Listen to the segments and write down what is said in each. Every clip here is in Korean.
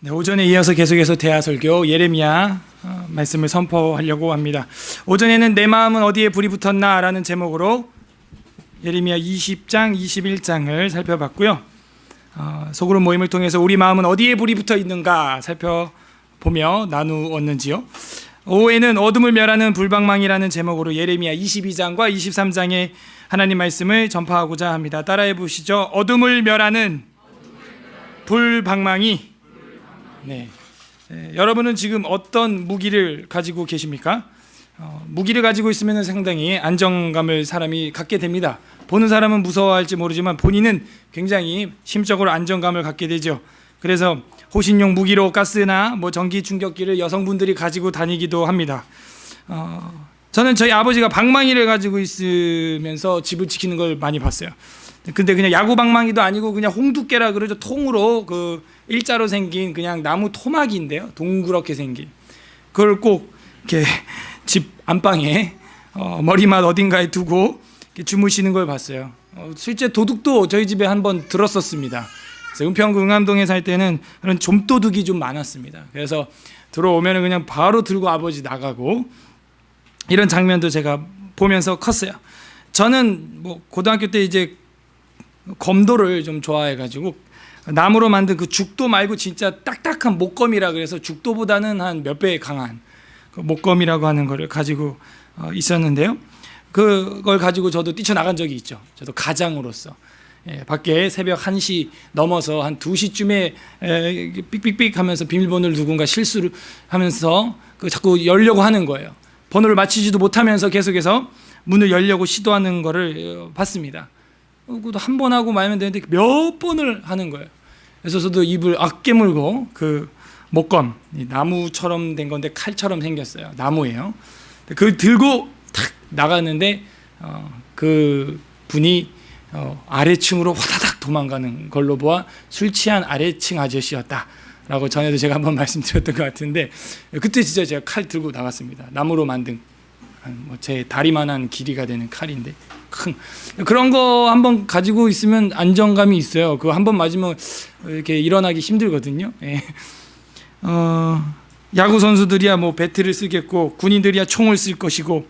네, 오전에 이어서 계속해서 대하설교 예레미야 말씀을 선포하려고 합니다. 오전에는 내 마음은 어디에 불이 붙었나 라는 제목으로 예레미야 20장, 21장을 살펴봤고요. 소그룹 모임을 통해서 우리 마음은 어디에 불이 붙어 있는가 살펴보며 나누었는지요. 오후에는 어둠을 멸하는 불방망이라는 제목으로 예레미야 22장과 23장의 하나님 말씀을 전파하고자 합니다. 따라해 보시죠. 어둠을 멸하는 불방망이. 네. 여러분은 지금 어떤 무기를 가지고 계십니까? 무기를 가지고 있으면 상당히 안정감을 사람이 갖게 됩니다. 보는 사람은 무서워할지 모르지만 본인은 굉장히 심적으로 안정감을 갖게 되죠. 그래서 호신용 무기로 가스나 전기 충격기를 여성분들이 가지고 다니기도 합니다. 저는 저희 아버지가 방망이를 가지고 있으면서 집을 지키는 걸 많이 봤어요. 근데 그냥 야구 방망이도 아니고 그냥 홍두깨라 그러죠. 통으로 그 일자로 생긴 그냥 나무 토막인데요. 동그랗게 생긴 그걸 꼭 이렇게 집 안방에 머리맡 어딘가에 두고 주무시는 걸 봤어요. 실제 도둑도 저희 집에 한번 들었었습니다. 그래서 은평구 응암동에 살 때는 그런 좀도둑이 좀 많았습니다. 그래서 들어오면 그냥 바로 들고 아버지 나가고 이런 장면도 제가 보면서 컸어요. 저는 고등학교 때 이제 검도를 좀 좋아해가지고 나무로 만든 그 죽도 말고 진짜 딱딱한 목검이라 그래서 죽도보다는 한 몇 배 강한 그 목검이라고 하는 거를 가지고 있었는데요. 그걸 가지고 저도 뛰쳐나간 적이 있죠. 저도 가장으로서 밖에 새벽 1시 넘어서 한 2시쯤에 삑삑삑 하면서 비밀번호를 누군가 실수를 하면서 자꾸 열려고 하는 거예요. 번호를 맞히지도 못하면서 계속해서 문을 열려고 시도하는 거를 봤습니다. 한 번 하고 말면 되는데 몇 번을 하는 거예요. 그래서 저도 입을 깨물고 그 목검, 나무처럼 된 건데 칼처럼 생겼어요. 나무예요. 그걸 들고 탁 나갔는데 그 분이 아래층으로 화다닥 도망가는 걸로 보아 술 취한 아래층 아저씨였다라고 전에도 제가 한번 말씀드렸던 것 같은데 그때 진짜 제가 칼 들고 나갔습니다. 나무로 만든 제 다리만한 길이가 되는 칼인데 그런 거 한번 가지고 있으면 안정감이 있어요. 그거 한번 맞으면 이렇게 일어나기 힘들거든요. 야구 선수들이야 배트를 쓰겠고 군인들이야 총을 쓸 것이고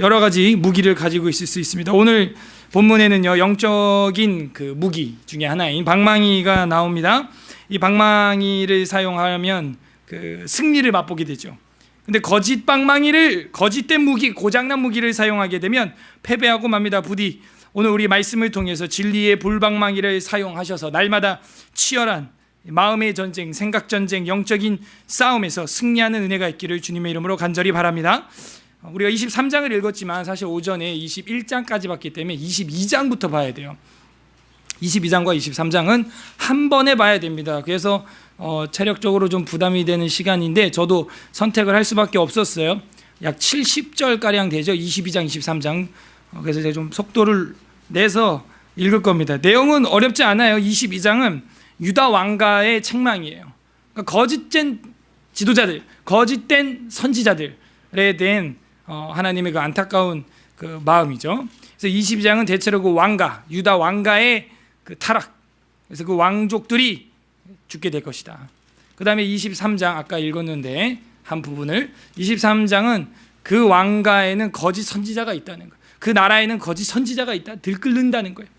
여러 가지 무기를 가지고 있을 수 있습니다. 오늘 본문에는요 영적인 그 무기 중에 하나인 방망이가 나옵니다. 이 방망이를 사용하면 그 승리를 맛보게 되죠. 근데 거짓 방망이를 거짓된 무기, 고장난 무기를 사용하게 되면 패배하고 맙니다. 부디 오늘 우리 말씀을 통해서 진리의 불방망이를 사용하셔서 날마다 치열한 마음의 전쟁, 생각 전쟁, 영적인 싸움에서 승리하는 은혜가 있기를 주님의 이름으로 간절히 바랍니다. 우리가 23장을 읽었지만 사실 오전에 21장까지 봤기 때문에 22장부터 봐야 돼요. 22장과 23장은 한 번에 봐야 됩니다. 그래서 체력적으로 좀 부담이 되는 시간인데 저도 선택을 할 수밖에 없었어요. 약 70절가량 되죠. 22장, 23장. 그래서 제가 좀 속도를 내서 읽을 겁니다. 내용은 어렵지 않아요. 22장은 유다 왕가의 책망이에요. 그러니까 거짓된 지도자들, 거짓된 선지자들에 대한 하나님의 그 안타까운 그 마음이죠. 그래서 22장은 대체로 그 왕가, 유다 왕가의 그 타락, 그래서 그 왕족들이 죽게 될 것이다. 그 다음에 23장 아까 읽었는데 한 부분을 23장은 그 왕가에는 거짓 선지자가 있다는 거예요. 그 나라에는 거짓 선지자가 있다, 들끓는다는 거예요.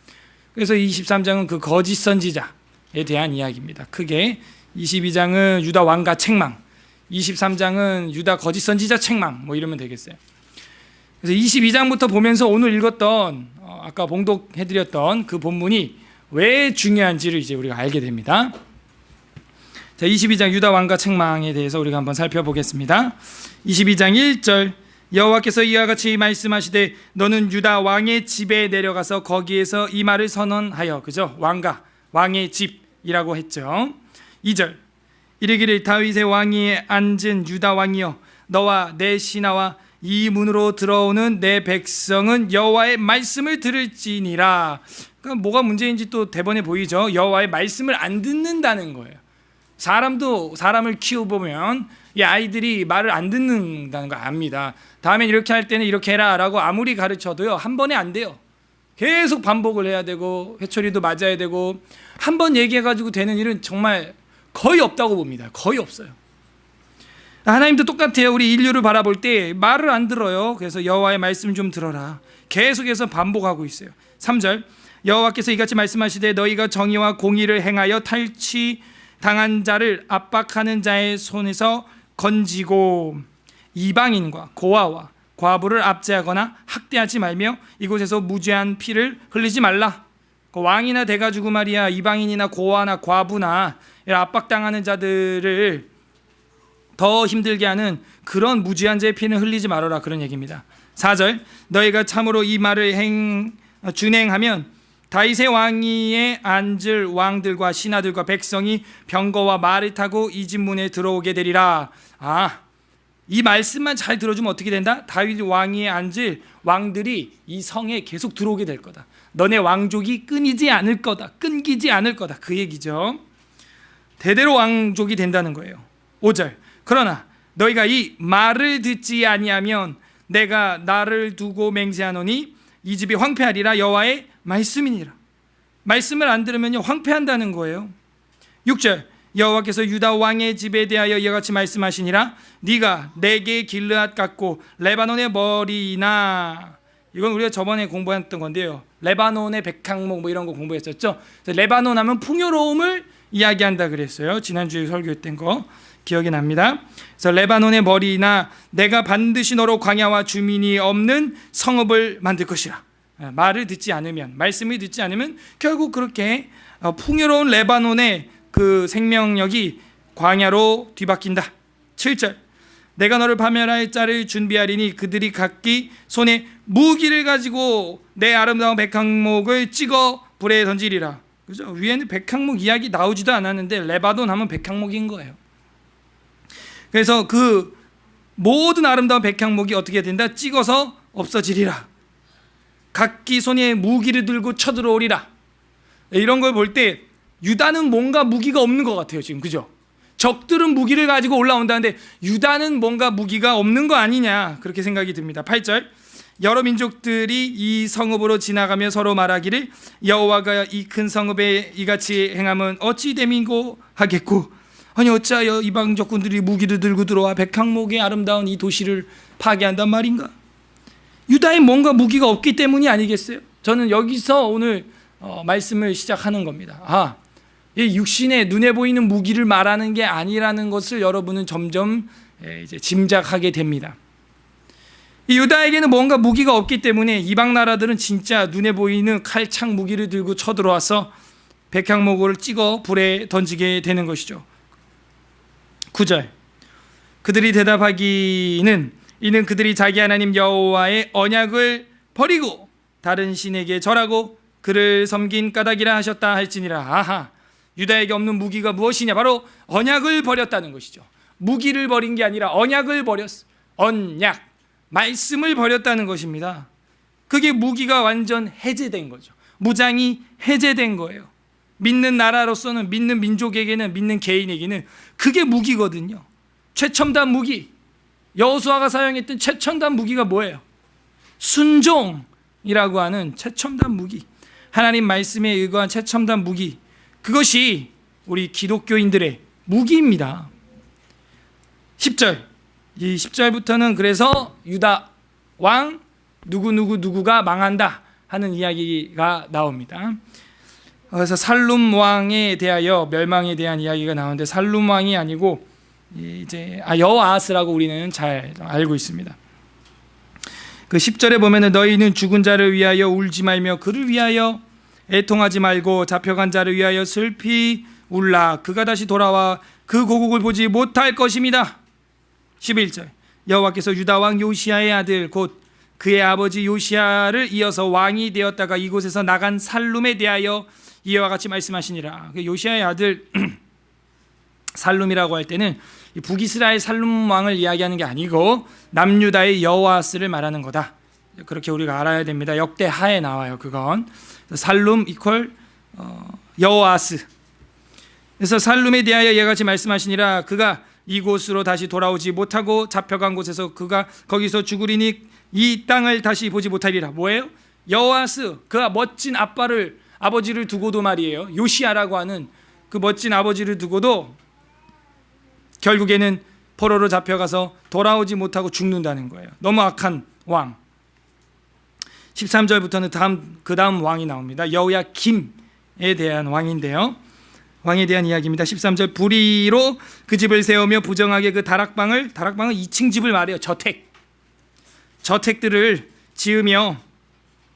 그래서 23장은 그 거짓 선지자에 대한 이야기입니다. 크게 22장은 유다 왕가 책망, 23장은 유다 거짓 선지자 책망 이러면 되겠어요. 그래서 22장부터 보면서 오늘 읽었던 아까 봉독해드렸던 그 본문이 왜 중요한지를 이제 우리가 알게 됩니다. 자, 22장 유다 왕가 책망에 대해서 우리가 한번 살펴보겠습니다. 22장 1절 여호와께서 이와 같이 말씀하시되 너는 유다 왕의 집에 내려가서 거기에서 이 말을 선언하여, 그죠? 왕가, 왕의 집이라고 했죠. 2절 이르기를 다윗의 왕위에 앉은 유다 왕이여 너와 내 신하와 이 문으로 들어오는 내 백성은 여호와의 말씀을 들을지니라. 그러니까 뭐가 문제인지 또 대번에 보이죠. 여호와의 말씀을 안 듣는다는 거예요. 사람도 사람을 키워보면 이 아이들이 말을 안 듣는다는 거 압니다. 다음엔 이렇게 할 때는 이렇게 해라 라고 아무리 가르쳐도요 한 번에 안 돼요. 계속 반복을 해야 되고 회초리도 맞아야 되고 한 번 얘기해가지고 되는 일은 정말 거의 없다고 봅니다. 거의 없어요. 하나님도 똑같아요. 우리 인류를 바라볼 때 말을 안 들어요. 그래서 여호와의 말씀 좀 들어라. 계속해서 반복하고 있어요. 3절 여호와께서 이같이 말씀하시되 너희가 정의와 공의를 행하여 탈취당한 자를 압박하는 자의 손에서 건지고 이방인과 고아와 과부를 압제하거나 학대하지 말며 이곳에서 무죄한 피를 흘리지 말라. 왕이나 돼가지고 말이야 이방인이나 고아나 과부나 압박당하는 자들을 더 힘들게 하는 그런 무죄한 자의 피는 흘리지 말아라, 그런 얘기입니다. 4절 너희가 참으로 이 말을 준행하면 다윗의 왕위에 앉을 왕들과 신하들과 백성이 병거와 말을 타고 이 집 문에 들어오게 되리라. 이 말씀만 잘 들어주면 어떻게 된다? 다윗 왕위에 앉을 왕들이 이 성에 계속 들어오게 될 거다. 너네 왕족이 끊이지 않을 거다. 끊기지 않을 거다. 그 얘기죠. 대대로 왕족이 된다는 거예요. 5절 그러나 너희가 이 말을 듣지 아니하면 내가 나를 두고 맹세하노니 이 집이 황폐하리라. 여호와의 말씀이니라. 말씀을 안 들으면요 황폐한다는 거예요. 6절 여호와께서 유다 왕의 집에 대하여 이와 같이 말씀하시니라. 네가 내게 길르앗 같고 레바논의 머리나, 이건 우리가 저번에 공부했던 건데요. 레바논의 백향목 뭐 이런 거 공부했었죠. 레바논 하면 풍요로움을 이야기한다 그랬어요. 지난주에 설교했던 거 기억이 납니다. 그래서 레바논의 머리나 내가 반드시 너로 광야와 주민이 없는 성읍을 만들 것이라. 말을 듣지 않으면, 말씀을 듣지 않으면 결국 그렇게 풍요로운 레바논의 그 생명력이 광야로 뒤바뀐다. 7절 내가 너를 파멸할 자를 준비하리니 그들이 각기 손에 무기를 가지고 내 아름다운 백향목을 찍어 불에 던지리라. 그죠? 위에는 백향목 이야기 나오지도 않았는데 레바논 하면 백향목인 거예요. 그래서 그 모든 아름다운 백향목이 어떻게 된다? 찍어서 없어지리라. 각기 손에 무기를 들고 쳐들어오리라. 이런 걸 볼 때 유다는 뭔가 무기가 없는 것 같아요 지금. 그죠? 적들은 무기를 가지고 올라온다는데 유다는 뭔가 무기가 없는 거 아니냐, 그렇게 생각이 듭니다. 8절 여러 민족들이 이 성읍으로 지나가며 서로 말하기를 여호와가 이 큰 성읍에 이같이 행함은 어찌 됨이고 하겠고, 아니 어찌하여 이방 적군들이 무기를 들고 들어와 백향목의 아름다운 이 도시를 파괴한단 말인가? 유다에 뭔가 무기가 없기 때문이 아니겠어요? 저는 여기서 오늘 말씀을 시작하는 겁니다. 이 육신의 눈에 보이는 무기를 말하는 게 아니라는 것을 여러분은 점점 이제 짐작하게 됩니다. 이 유다에게는 뭔가 무기가 없기 때문에 이방 나라들은 진짜 눈에 보이는 칼창 무기를 들고 쳐들어와서 백향목을 찍어 불에 던지게 되는 것이죠. 9절 그들이 대답하기는 이는 그들이 자기 하나님 여호와의 언약을 버리고 다른 신에게 절하고 그를 섬긴 까닭이라 하셨다 할지니라. 유다에게 없는 무기가 무엇이냐? 바로 언약을 버렸다는 것이죠. 무기를 버린 게 아니라 언약을 버렸어. 언약, 말씀을 버렸다는 것입니다. 그게 무기가 완전 해제된 거죠. 무장이 해제된 거예요. 믿는 나라로서는, 믿는 민족에게는, 믿는 개인에게는 그게 무기거든요. 최첨단 무기, 여호수아가 사용했던 최첨단 무기가 뭐예요? 순종이라고 하는 최첨단 무기, 하나님 말씀에 의거한 최첨단 무기, 그것이 우리 기독교인들의 무기입니다. 10절 이 10절부터는 그래서 유다 왕 누구가 망한다 하는 이야기가 나옵니다. 그래서 살룸 왕에 대하여 멸망에 대한 이야기가 나오는데 살룸 왕이 아니고 이제 여호아스라고 우리는 잘 알고 있습니다. 그 10절에 보면은 너희는 죽은 자를 위하여 울지 말며 그를 위하여 애통하지 말고 잡혀간 자를 위하여 슬피 울라. 그가 다시 돌아와 그 고국을 보지 못할 것입니다. 11절 여호와께서 유다 왕 요시야의 아들 곧 그의 아버지 요시야를 이어서 왕이 되었다가 이곳에서 나간 살룸에 대하여 이와 같이 말씀하시니라. 요시야의 아들 살룸이라고 할 때는 북이스라엘 살룸 왕을 이야기하는 게 아니고 남유다의 여호아스를 말하는 거다. 그렇게 우리가 알아야 됩니다. 역대하에 나와요. 그건 살룸 이퀄 여호아스. 그래서 살룸에 대하여 이와 같이 말씀하시니라. 그가 이곳으로 다시 돌아오지 못하고 잡혀간 곳에서 그가 거기서 죽으리니 이 땅을 다시 보지 못하리라. 뭐예요? 여호아스, 그가 멋진 아버지를 두고도 말이에요. 요시야라고 하는 그 멋진 아버지를 두고도 결국에는 포로로 잡혀가서 돌아오지 못하고 죽는다는 거예요. 너무 악한 왕. 13절부터는 그 다음 왕이 나옵니다. 여호야김에 대한 왕인데요. 왕에 대한 이야기입니다. 13절 불의로 그 집을 세우며 부정하게 그 다락방은 2층 집을 말해요. 저택들을 지으며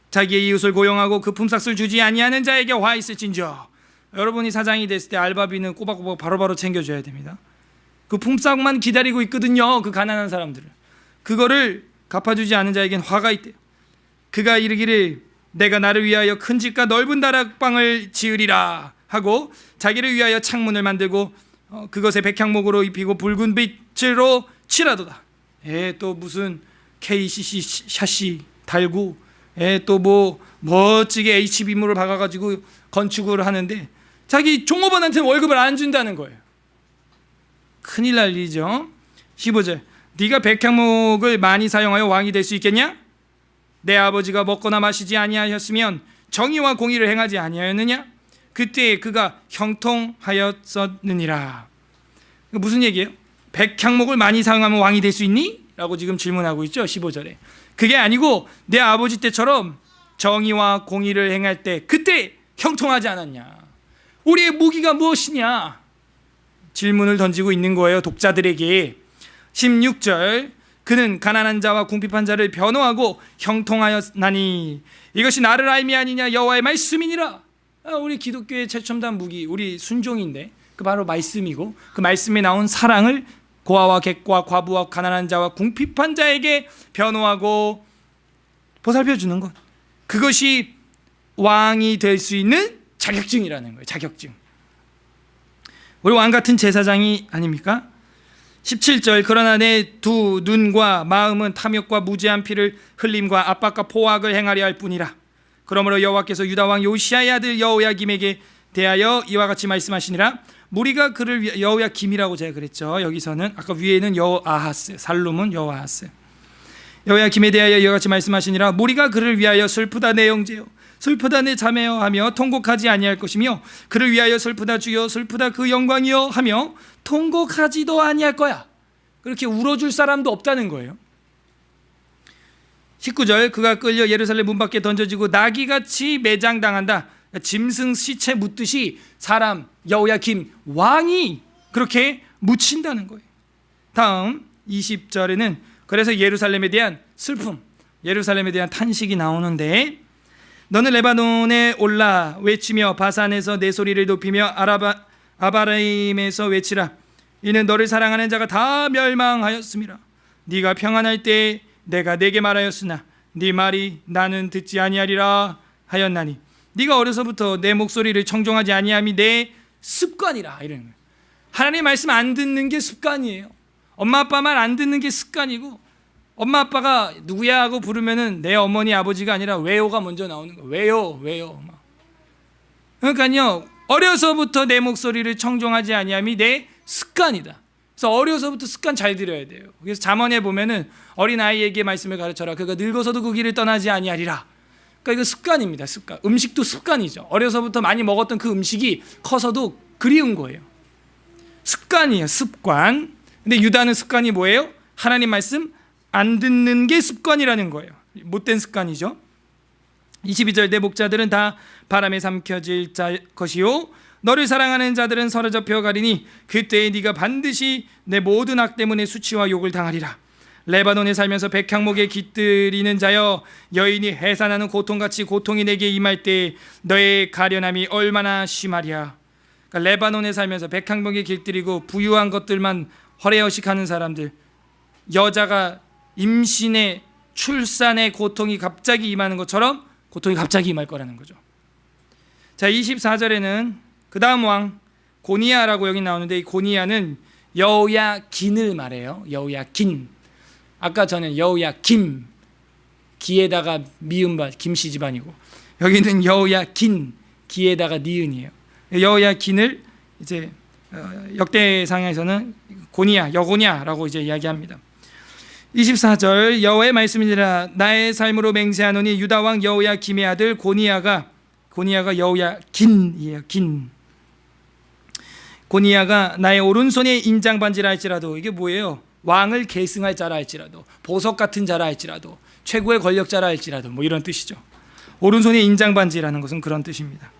자기의 이웃을 고용하고 그 품삯을 주지 아니하는 자에게 화 있을진저. 여러분이 사장이 됐을 때 알바비는 꼬박꼬박 바로바로 챙겨줘야 됩니다. 그 품삯만 기다리고 있거든요. 그 가난한 사람들을. 그거를 갚아주지 않은 자에겐 화가 있대요. 그가 이르기를 내가 나를 위하여 큰 집과 넓은 다락방을 지으리라 하고 자기를 위하여 창문을 만들고 그것에 백향목으로 입히고 붉은 빛으로 칠하도다. 또 무슨 KCC 샤시 달고 또 뭐 멋지게 HB물을 박아가지고 건축을 하는데 자기 종업원한테는 월급을 안 준다는 거예요. 큰일 날 일이죠. 15절 네가 백향목을 많이 사용하여 왕이 될 수 있겠냐? 내 아버지가 먹거나 마시지 아니하였으면 정의와 공의를 행하지 아니하였느냐? 그때 그가 형통하였었느니라. 무슨 얘기예요? 백향목을 많이 사용하면 왕이 될 수 있니? 라고 지금 질문하고 있죠. 15절에. 그게 아니고 내 아버지 때처럼 정의와 공의를 행할 때 그때 형통하지 않았냐? 우리의 무기가 무엇이냐? 질문을 던지고 있는 거예요. 독자들에게. 16절 그는 가난한 자와 궁핍한 자를 변호하고 형통하였나니 이것이 나를 알미 아니냐 여호와의 말씀이니라. 우리 기독교의 최첨단 무기, 우리 순종인데 그 바로 말씀이고 그 말씀에 나온 사랑을 고아와 객과 과부와 가난한 자와 궁핍한 자에게 변호하고 보살펴주는 것, 그것이 왕이 될 수 있는 자격증이라는 거예요. 자격증. 우리 왕 같은 제사장이 아닙니까? 17절 그러나 내 두 눈과 마음은 탐욕과 무죄한 피를 흘림과 압박과 포악을 행하려 할 뿐이라. 그러므로 여호와께서 유다 왕 요시야의 아들 여호야김에게 대하여 이와 같이 말씀하시니라. 무리가 그를 여호야김이라고 제가 그랬죠. 여기서는 아까 위에는 여호아하스, 살룸은 여호아하스. 여호야김에 대하여 이와 같이 말씀하시니라. 무리가 그를 위하여 슬프다 내 형제여, 슬프다 내 자매여 하며 통곡하지 아니할 것이며 그를 위하여 슬프다 주여, 슬프다 그 영광이여 하며 통곡하지도 아니할 거야. 그렇게 울어줄 사람도 없다는 거예요. 19절 그가 끌려 예루살렘 문 밖에 던져지고 나귀같이 매장당한다. 짐승 시체 묻듯이 사람 여호야김 왕이 그렇게 묻힌다는 거예요. 다음 20절에는 그래서 예루살렘에 대한 슬픔, 예루살렘에 대한 탄식이 나오는데 너는 레바논에 올라 외치며 바산에서 내 소리를 높이며 아바라임에서 외치라. 이는 너를 사랑하는 자가 다 멸망하였음이라. 네가 평안할 때 내가 내게 말하였으나 네 말이 나는 듣지 아니하리라 하였나니 네가 어려서부터 내 목소리를 청종하지 아니함이 내 습관이라. 이런 거예요. 하나님 말씀 안 듣는 게 습관이에요. 엄마 아빠 말 안 듣는 게 습관이고, 엄마 아빠가 누구야 하고 부르면은 내 어머니 아버지가 아니라 왜요가 먼저 나오는 거예요. 왜요. 그러니까요, 어려서부터 내 목소리를 청종하지 아니함이 내 습관이다. 그래서 어려서부터 습관 잘 들여야 돼요. 그래서 잠언에 보면은 어린 아이에게 말씀을 가르쳐라. 그가 늙어서도 그 길을 떠나지 아니하리라. 그러니까 이거 습관입니다. 습관. 음식도 습관이죠. 어려서부터 많이 먹었던 그 음식이 커서도 그리운 거예요. 습관이에요. 습관. 근데 유다는 습관이 뭐예요? 하나님 말씀 안 듣는 게 습관이라는 거예요. 못된 습관이죠. 22절 내 목자들은 다 바람에 삼켜질 것이요 너를 사랑하는 자들은 사로잡혀 가리니 그때에 네가 반드시 내 모든 악 때문에 수치와 욕을 당하리라. 레바논에 살면서 백향목에 깃들이는 자여, 여인이 해산하는 고통같이 고통이 내게 임할 때 너의 가련함이 얼마나 심하랴. 그러니까 레바논에 살면서 백향목에 깃들이고 부유한 것들만 허례허식하는 사람들, 여자가 임신에 출산에 고통이 갑자기 임하는 것처럼 고통이 갑자기 임할 거라는 거죠. 자, 24절에는 그 다음 왕 고니야라고 여기 나오는데, 이 고니야는 여호야긴을 말해요. 여호야긴. 아까 전에 여호야김, 기에다가 미음바 김씨 집안이고, 여기는 여호야긴, 기에다가 니은이에요. 여호야긴을 이제 역대상에서는 고니야, 여고냐라고 이제 이야기합니다. 24절 여호와의 말씀이니라. 나의 삶으로 맹세하노니 유다 왕 여호야김의 아들 고니야가 여호야긴이에요. 긴. 고니야가 나의 오른손에 인장반지라 할지라도, 이게 뭐예요? 왕을 계승할 자라 할지라도, 보석 같은 자라 할지라도, 최고의 권력자라 할지라도, 뭐 이런 뜻이죠. 오른손에 인장반지라는 것은 그런 뜻입니다.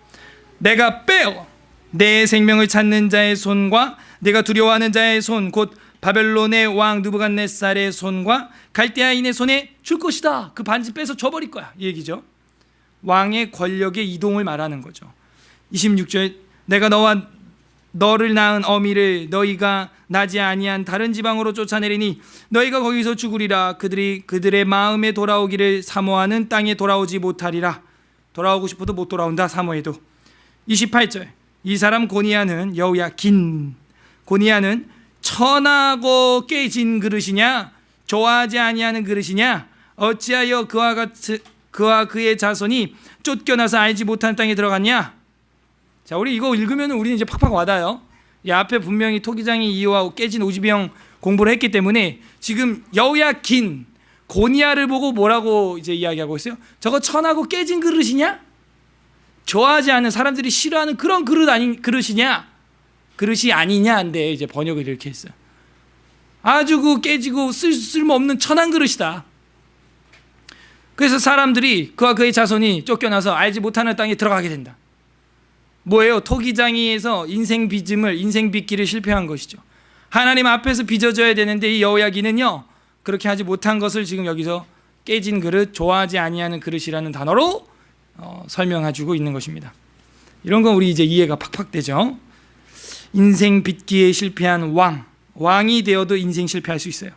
내가 빼어 내 생명을 찾는 자의 손과 내가 두려워하는 자의 손, 곧 바벨론의 왕 느부갓네살의 손과 갈대아인의 손에 줄 것이다. 그 반지 빼서 줘버릴 거야, 이 얘기죠. 왕의 권력의 이동을 말하는 거죠. 26절, 내가 너와 너를 낳은 어미를 너희가 나지 아니한 다른 지방으로 쫓아내리니 너희가 거기서 죽으리라. 그들이 그들의 마음에 돌아오기를 사모하는 땅에 돌아오지 못하리라. 돌아오고 싶어도 못 돌아온다, 사모해도. 28절, 이 사람 고니야는 여호야긴, 고니야는 천하고 깨진 그릇이냐, 좋아하지 아니하는 그릇이냐, 어찌하여 그와 그의 자손이 쫓겨나서 알지 못한 땅에 들어갔냐. 자, 우리 이거 읽으면 우리는 이제 팍팍 와닿아요. 이 앞에 분명히 토기장이 이유와 깨진 오지병 공부를 했기 때문에 지금 여호야긴 고니야를 보고 뭐라고 이제 이야기하고 있어요? 저거 천하고 깨진 그릇이냐? 좋아하지 않는, 사람들이 싫어하는 그런 그릇이냐? 그릇이 아니냐인데 이제 번역을 이렇게 했어요. 아주 그 깨지고 쓸모없는 천한 그릇이다. 그래서 사람들이 그와 그의 자손이 쫓겨나서 알지 못하는 땅에 들어가게 된다. 뭐예요? 토기장이에서 인생 빚기를 실패한 것이죠. 하나님 앞에서 빚어져야 되는데 이 여호야긴은요, 그렇게 하지 못한 것을 지금 여기서 깨진 그릇, 좋아하지 아니하는 그릇이라는 단어로 설명해주고 있는 것입니다. 이런 건 우리 이제 이해가 팍팍 되죠. 인생 빚기에 실패한 왕이 되어도 인생 실패할 수 있어요.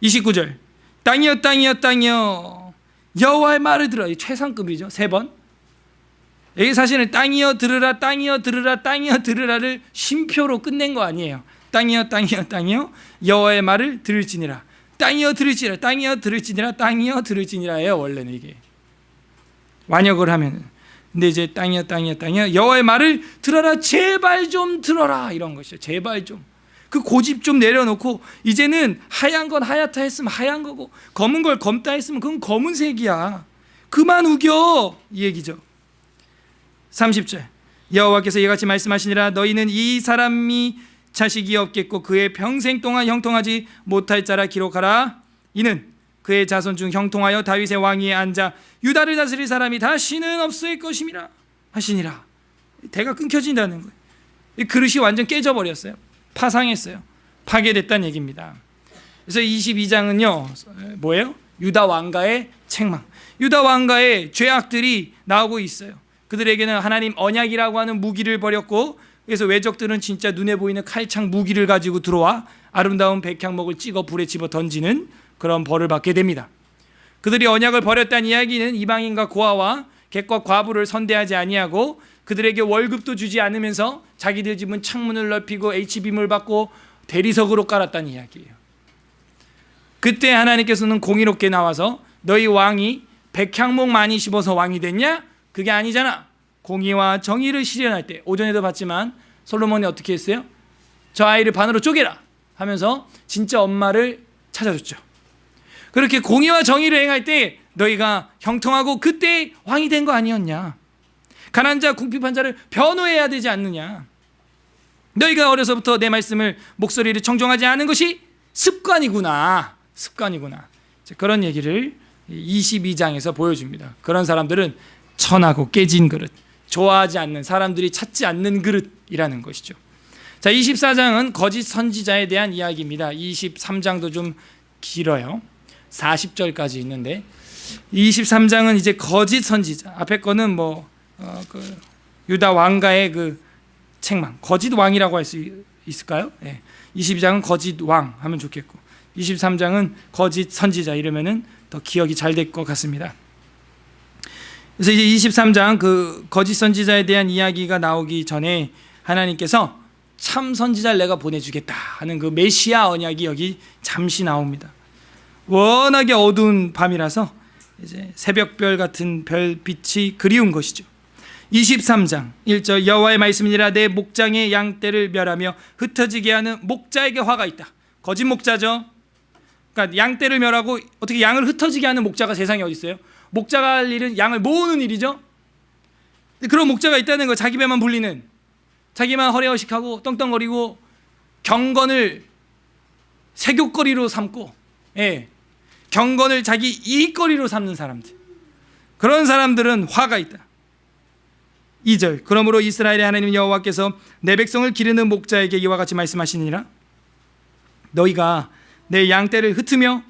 29절, 땅이여 여호와의 말을 들으라. 최상급이죠. 3번. 여기 사실은 땅이여 들으라를 쉼표로 끝낸 거 아니에요. 땅이여 여호와의 말을 들을지니라. 땅이여 들을지니라예요, 원래는 이게. 완역을 하면은. 근데 이제 땅이여 여호와의 말을 들어라, 제발 좀 들어라, 이런 것이죠. 제발 좀. 그 고집 좀 내려놓고, 이제는 하얀 건 하얗다 했으면 하얀 거고, 검은 걸 검다 했으면 그건 검은색이야. 그만 우겨, 이 얘기죠. 30절, 여호와께서 이같이 말씀하시니라. 너희는 이 사람이 자식이 없겠고 그의 평생 동안 형통하지 못할 자라 기록하라. 이는 그의 자손 중 형통하여 다윗의 왕위에 앉아 유다를 다스릴 사람이 다시는 없을 것임이라 하시니라. 대가 끊겨진다는 거예요. 이 그릇이 완전 깨져버렸어요. 파상했어요. 파괴됐다는 얘기입니다. 그래서 22장은요 뭐예요? 유다 왕가의 책망, 유다 왕가의 죄악들이 나오고 있어요. 그들에게는 하나님 언약이라고 하는 무기를 버렸고, 그래서 외적들은 진짜 눈에 보이는 칼창 무기를 가지고 들어와 아름다운 백향목을 찍어 불에 집어 던지는 그런 벌을 받게 됩니다. 그들이 언약을 버렸다는 이야기는 이방인과 고아와 객과 과부를 선대하지 아니하고 그들에게 월급도 주지 않으면서 자기들 집은 창문을 넓히고 H빔을 받고 대리석으로 깔았다는 이야기예요. 그때 하나님께서는 공의롭게 나와서 너희 왕이 백향목 많이 씹어서 왕이 됐냐? 그게 아니잖아. 공의와 정의를 실현할 때, 오전에도 봤지만 솔로몬이 어떻게 했어요? 저 아이를 반으로 쪼개라 하면서 진짜 엄마를 찾아줬죠. 그렇게 공의와 정의를 행할 때 너희가 형통하고 그때 왕이 된 거 아니었냐? 가난한 자 궁핍한 자를 변호해야 되지 않느냐? 너희가 어려서부터 내 말씀을 목소리를 청종하지 않은 것이 습관이구나. 그런 얘기를 22장에서 보여줍니다. 그런 사람들은 천하고 깨진 그릇, 좋아하지 않는, 사람들이 찾지 않는 그릇이라는 것이죠. 자, 24장은 거짓 선지자에 대한 이야기입니다. 23장도 좀 길어요. 40절까지 있는데 23장은 이제 거짓 선지자, 앞에 거는 유다 왕가의 그 책망, 거짓 왕이라고 할 수 있을까요? 네. 22장은 거짓 왕 하면 좋겠고 23장은 거짓 선지자 이러면은 더 기억이 잘 될 것 같습니다. 그래서 이제 23장 그 거짓 선지자에 대한 이야기가 나오기 전에 하나님께서 참 선지자를 내가 보내주겠다 하는 그 메시아 언약이 여기 잠시 나옵니다. 워낙에 어두운 밤이라서 이제 새벽별 같은 별빛이 그리운 것이죠. 23장 1절, 여호와의 말씀이니라. 내 목장의 양떼를 멸하며 흩어지게 하는 목자에게 화가 있다. 거짓 목자죠. 그러니까 양떼를 멸하고 어떻게 양을 흩어지게 하는 목자가 세상에 어디 있어요? 목자가 할 일은 양을 모으는 일이죠. 그런 목자가 있다는 거, 자기 배만 불리는, 자기만 허례허식하고 떵떵거리고 경건을 세귑거리로 삼고, 경건을 자기 이익거리로 삼는 사람들, 그런 사람들은 화가 있다. 2절, 그러므로 이스라엘의 하나님 여호와께서 내 백성을 기르는 목자에게 이와 같이 말씀하시니라. 너희가 내 양떼를 흩으며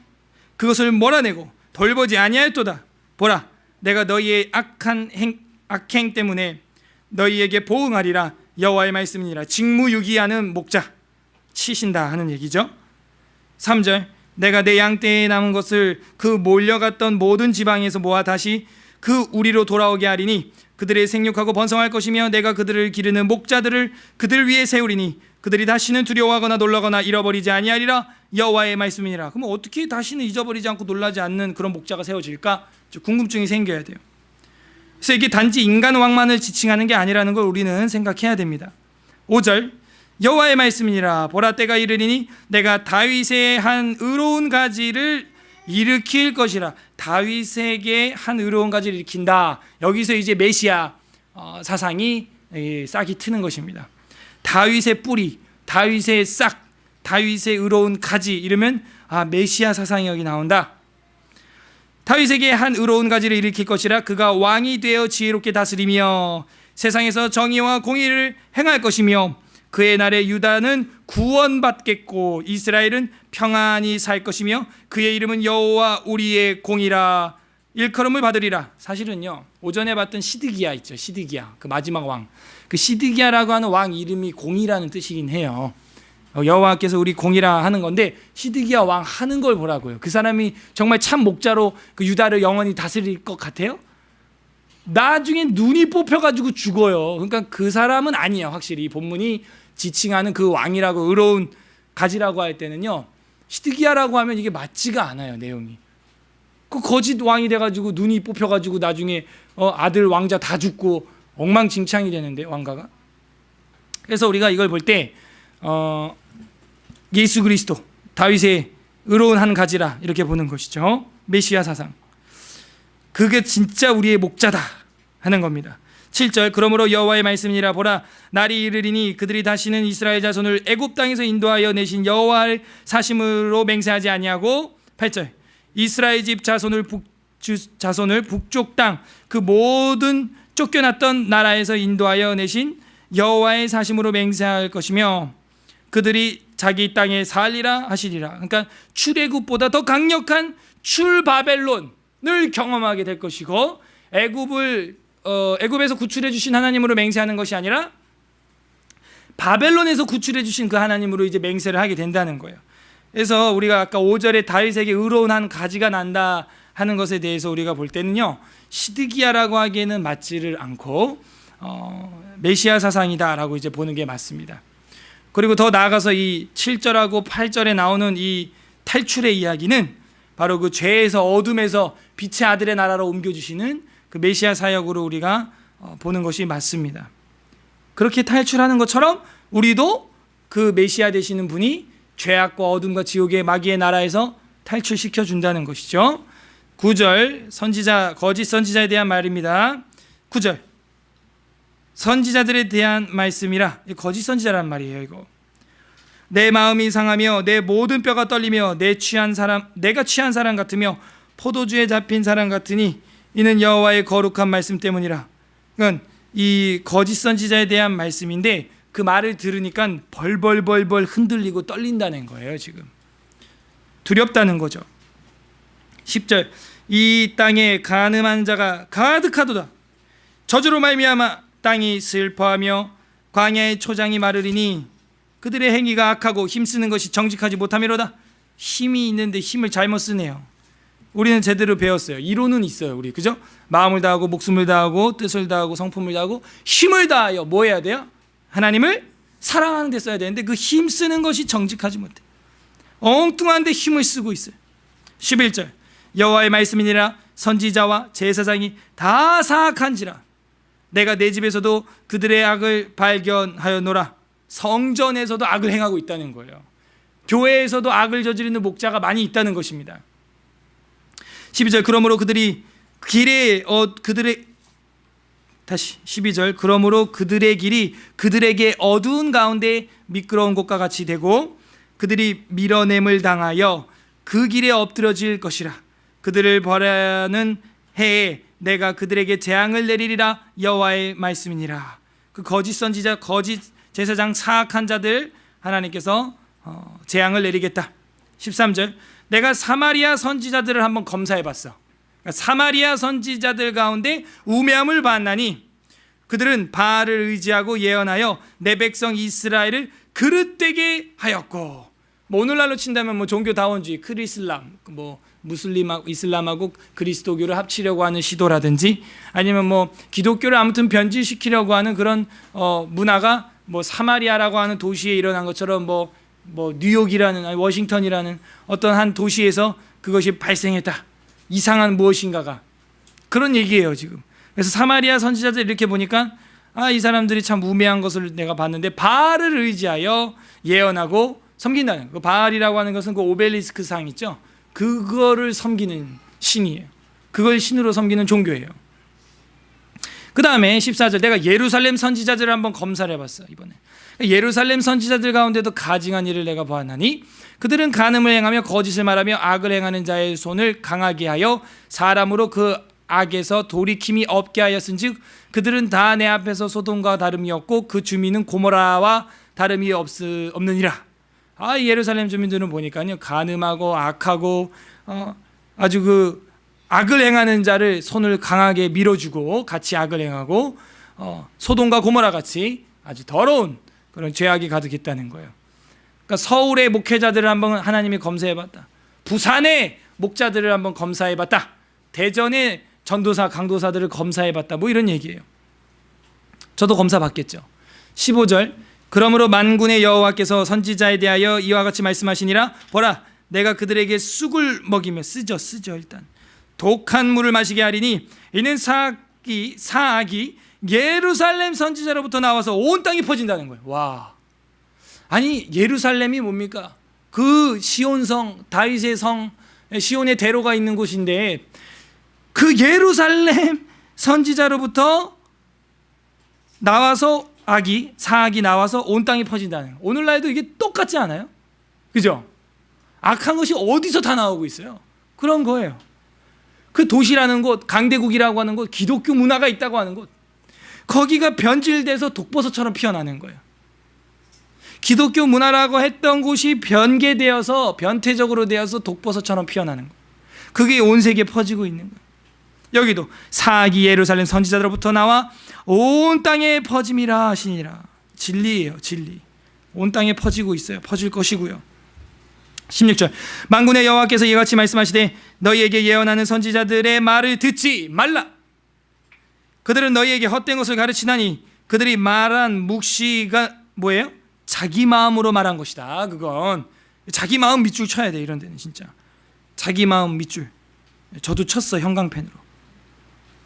그것을 몰아내고 돌보지 아니하였도다. 보라, 내가 너희의 악행 때문에 너희에게 보응하리라. 여호와의 말씀이니라. 직무유기하는 목자 치신다 하는 얘기죠. 3절, 내가 내 양떼에 남은 것을 그 몰려갔던 모든 지방에서 모아 다시 그 우리로 돌아오게 하리니 그들의 생육하고 번성할 것이며 내가 그들을 기르는 목자들을 그들 위에 세우리니 그들이 다시는 두려워하거나 놀라거나 잃어버리지 아니하리라. 여호와의 말씀이니라. 그럼 어떻게 다시는 잊어버리지 않고 놀라지 않는 그런 목자가 세워질까? 궁금증이 생겨야 돼요. 그래서 이게 단지 인간 왕만을 지칭하는 게 아니라는 걸 우리는 생각해야 됩니다. 5절, 여호와의 말씀이니라. 보라, 때가 이르리니 내가 다윗의 한 의로운 가지를 일으킬 것이라. 다윗에게 한 의로운 가지를 일으킨다. 여기서 이제 메시아 사상이 싹이 트는 것입니다. 다윗의 뿌리, 다윗의 싹, 다윗의 의로운 가지, 이러면 메시아 사상이 여기 나온다. 다윗에게 한 의로운 가지를 일으킬 것이라. 그가 왕이 되어 지혜롭게 다스리며 세상에서 정의와 공의를 행할 것이며 그의 날에 유다는 구원받겠고 이스라엘은 평안히 살 것이며 그의 이름은 여호와 우리의 공이라. 일컬음을 받으리라. 사실은요, 오전에 봤던 시드기야 있죠. 시드기야, 그 마지막 왕. 그 시드기야라고 하는 왕 이름이 공이라는 뜻이긴 해요. 여호와께서 우리 공이라 하는 건데, 시드기야 왕 하는 걸 보라고요. 그 사람이 정말 참 목자로 그 유다를 영원히 다스릴 것 같아요? 나중에 눈이 뽑혀가지고 죽어요. 그러니까 그 사람은 아니에요. 확실히 본문이 지칭하는 그 왕이라고 의로운 가지라고 할 때는요, 시드기야라고 하면 이게 맞지가 않아요. 내용이 그 거짓 왕이 돼가지고 눈이 뽑혀가지고 나중에 아들 왕자 다 죽고 엉망진창이 되는데, 왕가가. 그래서 우리가 이걸 볼 때 예수 그리스도, 다윗의 의로운 한 가지라 이렇게 보는 것이죠. 메시아 사상, 그게 진짜 우리의 목자다 하는 겁니다. 7절, 그러므로 여호와의 말씀이니라. 보라, 날이 이르리니 그들이 다시는 이스라엘 자손을 애굽 땅에서 인도하여 내신 여호와를 사심으로 맹세하지 아니하고. 8절, 이스라엘 집 자손을 북쪽 땅 그 모든 쫓겨났던 나라에서 인도하여 내신 여호와의 사심으로 맹세할 것이며 그들이 자기 땅에 살리라 하시리라. 그러니까 출애굽보다 더 강력한 출바벨론을 경험하게 될 것이고, 애굽에서 구출해 주신 하나님으로 맹세하는 것이 아니라 바벨론에서 구출해 주신 그 하나님으로 이제 맹세를 하게 된다는 거예요. 그래서 우리가 아까 5절에 다윗에게 의로운 한 가지가 난다 하는 것에 대해서 우리가 볼 때는요, 시드기야라고 하기에는 맞지를 않고 메시아 사상이다라고 이제 보는 게 맞습니다. 그리고 더 나아가서 이 7절하고 8절에 나오는 이 탈출의 이야기는 바로 그 죄에서 어둠에서 빛의 아들의 나라로 옮겨주시는 그 메시아 사역으로 우리가 보는 것이 맞습니다. 그렇게 탈출하는 것처럼 우리도 그 메시아 되시는 분이 죄악과 어둠과 지옥의 마귀의 나라에서 탈출시켜 준다는 것이죠. 9절, 선지자, 거짓 선지자에 대한 말입니다. 9절, 선지자들에 대한 말씀이라. 거짓 선지자라는 말이에요. 이거, 내 마음이 상하며 내 모든 뼈가 떨리며 내가 취한 사람 같으며 포도주에 잡힌 사람 같으니 이는 여호와의 거룩한 말씀 때문이라. 그러니까 이 거짓 선지자에 대한 말씀인데, 그 말을 들으니까 벌벌벌벌 흔들리고 떨린다는 거예요. 지금 두렵다는 거죠. 10절, 이 땅에 간음한 자가 가득하도다. 저주로 말미암아 땅이 슬퍼하며 광야의 초장이 마르리니 그들의 행위가 악하고 힘쓰는 것이 정직하지 못함이로다. 힘이 있는데 힘을 잘못 쓰네요. 우리는 제대로 배웠어요. 이론은 있어요. 우리, 그죠? 마음을 다하고 목숨을 다하고 뜻을 다하고 성품을 다하고 힘을 다하여 뭐 해야 돼요? 하나님을 사랑하는 데 써야 되는데 그 힘 쓰는 것이 정직하지 못해. 엉뚱한 데 힘을 쓰고 있어요. 11절, 여호와의 말씀이니라. 선지자와 제사장이 다 사악한지라. 내가 내 집에서도 그들의 악을 발견하였노라. 성전에서도 악을 행하고 있다는 거예요. 교회에서도 악을 저지르는 목자가 많이 있다는 것입니다. 12절, 그러므로 그들의 다시 12절 그러므로 그들의 길이 그들에게 어두운 가운데 미끄러운 곳과 같이 되고 그들이 밀어냄을 당하여 그 길에 엎드러질 것이라. 그들을 벌하는 해에 내가 그들에게 재앙을 내리리라. 여호와의 말씀이니라. 그 거짓 선지자, 거짓 제사장, 사악한 자들 하나님께서 재앙을 내리겠다. 13절 내가 사마리아 선지자들을 한번 검사해봤어. 사마리아 선지자들 가운데 우매함을 받나니 그들은 바알을 의지하고 예언하여 내 백성 이스라엘을 그릇되게 하였고. 뭐 오늘날로 친다면 뭐 종교다원주의, 크리슬람, 뭐 무슬림하고 이슬람하고 그리스도교를 합치려고 하는 시도라든지 아니면 뭐 기독교를 아무튼 변질시키려고 하는 그런 문화가 뭐 사마리아라고 하는 도시에 일어난 것처럼 뭐 뉴욕이라는 아니 워싱턴이라는 어떤 한 도시에서 그것이 발생했다. 이상한 무엇인가가 그런 얘기예요 지금. 그래서 사마리아 선지자들 이렇게 보니까 이 사람들이 참 우매한 것을 내가 봤는데 바알을 의지하여 예언하고 섬긴다는 그 바알이라고 하는 것은 그 오벨리스크 상 있죠. 그거를 섬기는 신이에요. 그걸 신으로 섬기는 종교예요. 그 다음에 14절 내가 예루살렘 선지자들을 한번 검사를 해봤어. 이번에 예루살렘 선지자들 가운데도 가증한 일을 내가 보았나니 그들은 간음을 행하며 거짓을 말하며 악을 행하는 자의 손을 강하게 하여 사람으로 그 악에서 돌이킴이 없게 하였은즉 그들은 다 내 앞에서 소돔과 다름이 없고 그 주민은 고모라와 다름이 없느니라. 예루살렘 주민들은 보니까요 간음하고 악하고 아주 그 악을 행하는 자를 손을 강하게 밀어주고 같이 악을 행하고 소돔과 고모라 같이 아주 더러운 그런 죄악이 가득했다는 거예요. 그러니까 서울의 목회자들을 한번 하나님이 검사해봤다. 부산의 목자들을 한번 검사해봤다. 대전의 전도사 강도사들을 검사해봤다. 뭐 이런 얘기예요. 저도 검사받겠죠. 15절 그러므로 만군의 여호와께서 선지자에 대하여 이와 같이 말씀하시니라. 보라 내가 그들에게 쑥을 먹이며 쓰죠 일단 독한 물을 마시게 하리니 이는 사악이 예루살렘 선지자로부터 나와서 온 땅이 퍼진다는 거예요. 와, 아니 예루살렘이 뭡니까? 그 시온성, 다윗의 성, 시온의 대로가 있는 곳인데 그 예루살렘 선지자로부터 나와서 사악이 나와서 온 땅이 퍼진다는 거예요. 오늘날에도 이게 똑같지 않아요? 그죠? 악한 것이 어디서 다 나오고 있어요. 그런 거예요. 그 도시라는 곳, 강대국이라고 하는 곳, 기독교 문화가 있다고 하는 곳, 거기가 변질돼서 독버섯처럼 피어나는 거예요. 기독교 문화라고 했던 곳이 변태적으로 되어서 독버섯처럼 피어나는 거예요. 그게 온 세계에 퍼지고 있는 거예요. 여기도 사악이 예루살렘 선지자들로부터 나와 온 땅에 퍼짐이라 하시니라. 진리예요, 진리. 온 땅에 퍼지고 있어요. 퍼질 것이고요. 16절 만군의 여호와께서 이같이 말씀하시되 너희에게 예언하는 선지자들의 말을 듣지 말라. 그들은 너희에게 헛된 것을 가르치나니 그들이 말한 묵시가 뭐예요? 자기 마음으로 말한 것이다. 그건 자기 마음 밑줄 쳐야 돼. 이런 데는 진짜 자기 마음 밑줄. 저도 쳤어 형광펜으로.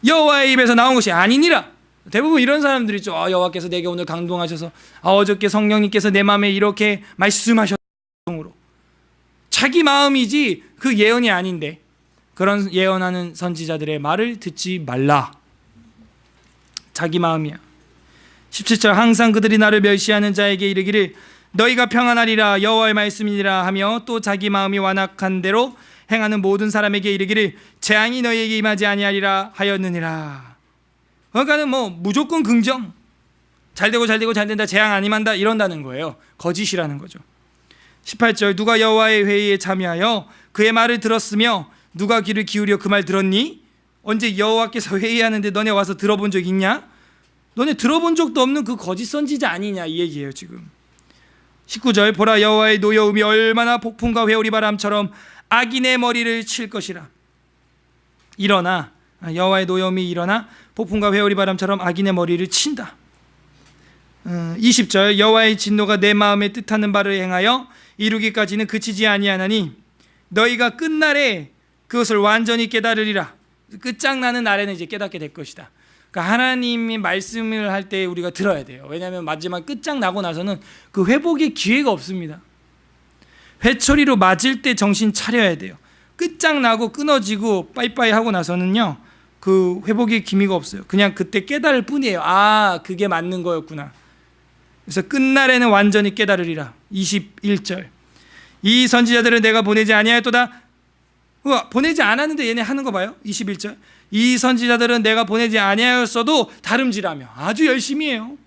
여호와의 입에서 나온 것이 아니니라. 대부분 이런 사람들이 있죠. 여호와께서 내게 오늘 강동하셔서 어저께 성령님께서 내 마음에 이렇게 말씀하셨으로 자기 마음이지 그 예언이 아닌데 그런 예언하는 선지자들의 말을 듣지 말라. 자기 마음이야. 17절 항상 그들이 나를 멸시하는 자에게 이르기를 너희가 평안하리라 여호와의 말씀이니라 하며 또 자기 마음이 완악한 대로 행하는 모든 사람에게 이르기를 재앙이 너희에게 임하지 아니하리라 하였느니라. 그러니까는 뭐 무조건 긍정, 잘되고 잘된다, 재앙 안 임한다 이런다는 거예요. 거짓이라는 거죠. 18절 누가 여호와의 회의에 참여하여 그의 말을 들었으며 누가 귀를 기울여 그 말 들었니? 언제 여호와께서 회의하는데 너네 와서 들어본 적 있냐? 너네 들어본 적도 없는 그 거짓 선지자 아니냐 이 얘기예요 지금. 19절 보라 여호와의 노여움이 얼마나 폭풍과 회오리 바람처럼 악인의 머리를 칠 것이라. 일어나 여호와의 노여움이 일어나 폭풍과 회오리 바람처럼 악인의 머리를 친다. 20절 여호와의 진노가 내 마음에 뜻하는 바를 행하여 이루기까지는 그치지 아니하나니 너희가 끝날에 그것을 완전히 깨달으리라. 끝장나는 날에는 이제 깨닫게 될 것이다. 그러니까 하나님이 말씀을 할 때 우리가 들어야 돼요. 왜냐하면 마지막 끝장나고 나서는 그 회복의 기회가 없습니다. 회초리로 맞을 때 정신 차려야 돼요. 끝장나고 끊어지고 빠이빠이 하고 나서는요 그 회복의 기미가 없어요. 그냥 그때 깨달을 뿐이에요. 아, 그게 맞는 거였구나. 그래서 끝날에는 완전히 깨달으리라. 21절. 이 선지자들은 내가 보내지 아니하였도다. 보내지 않았는데 얘네 하는 거 봐요. 21절. 이 선지자들은 내가 보내지 아니하였어도 다름질하며, 아주 열심히 해요.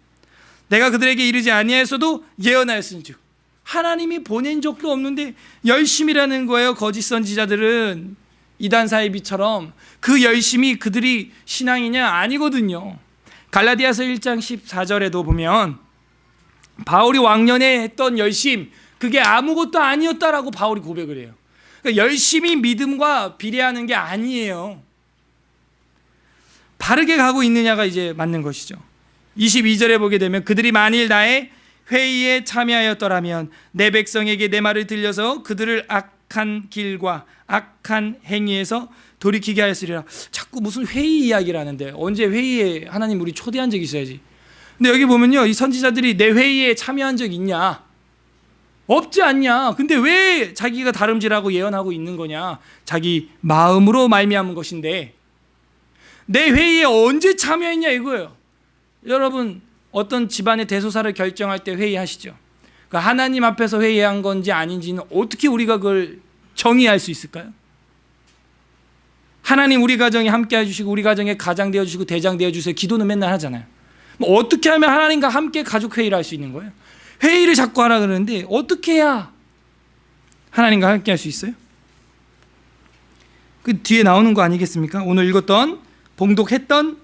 내가 그들에게 이르지 아니하였어도 예언하였은즉. 하나님이 보낸 적도 없는데 열심이라는 거예요. 거짓 선지자들은 이단 사이비처럼. 그 열심이 그들이 신앙이냐? 아니거든요. 갈라디아서 1장 14절에도 보면 바울이 왕년에 했던 열심, 그게 아무것도 아니었다라고 바울이 고백을 해요. 그러니까 열심히 믿음과 비례하는 게 아니에요. 바르게 가고 있느냐가 이제 맞는 것이죠. 22절에 보게 되면 그들이 만일 나의 회의에 참여하였더라면 내 백성에게 내 말을 들려서 그들을 악한 길과 악한 행위에서 돌이키게 하였으리라. 자꾸 무슨 회의 이야기를 하는데, 언제 회의에 하나님 우리 초대한 적이 있어야지. 근데 여기 보면요, 이 선지자들이 내 회의에 참여한 적 있냐? 없지 않냐? 근데 왜 자기가 다름질하고 예언하고 있는 거냐? 자기 마음으로 말미암은 것인데 내 회의에 언제 참여했냐 이거예요. 여러분, 어떤 집안의 대소사를 결정할 때 회의하시죠? 그러니까 하나님 앞에서 회의한 건지 아닌지는 어떻게 우리가 그걸 정의할 수 있을까요? 하나님 우리 가정에 함께 해주시고 우리 가정에 가장 되어주시고 대장 되어주세요. 기도는 맨날 하잖아요. 뭐 어떻게 하면 하나님과 함께 가족 회의를 할 수 있는 거예요? 회의를 자꾸 하라 그러는데 어떻게 해야 하나님과 함께 할 수 있어요? 그 뒤에 나오는 거 아니겠습니까? 오늘 읽었던 봉독했던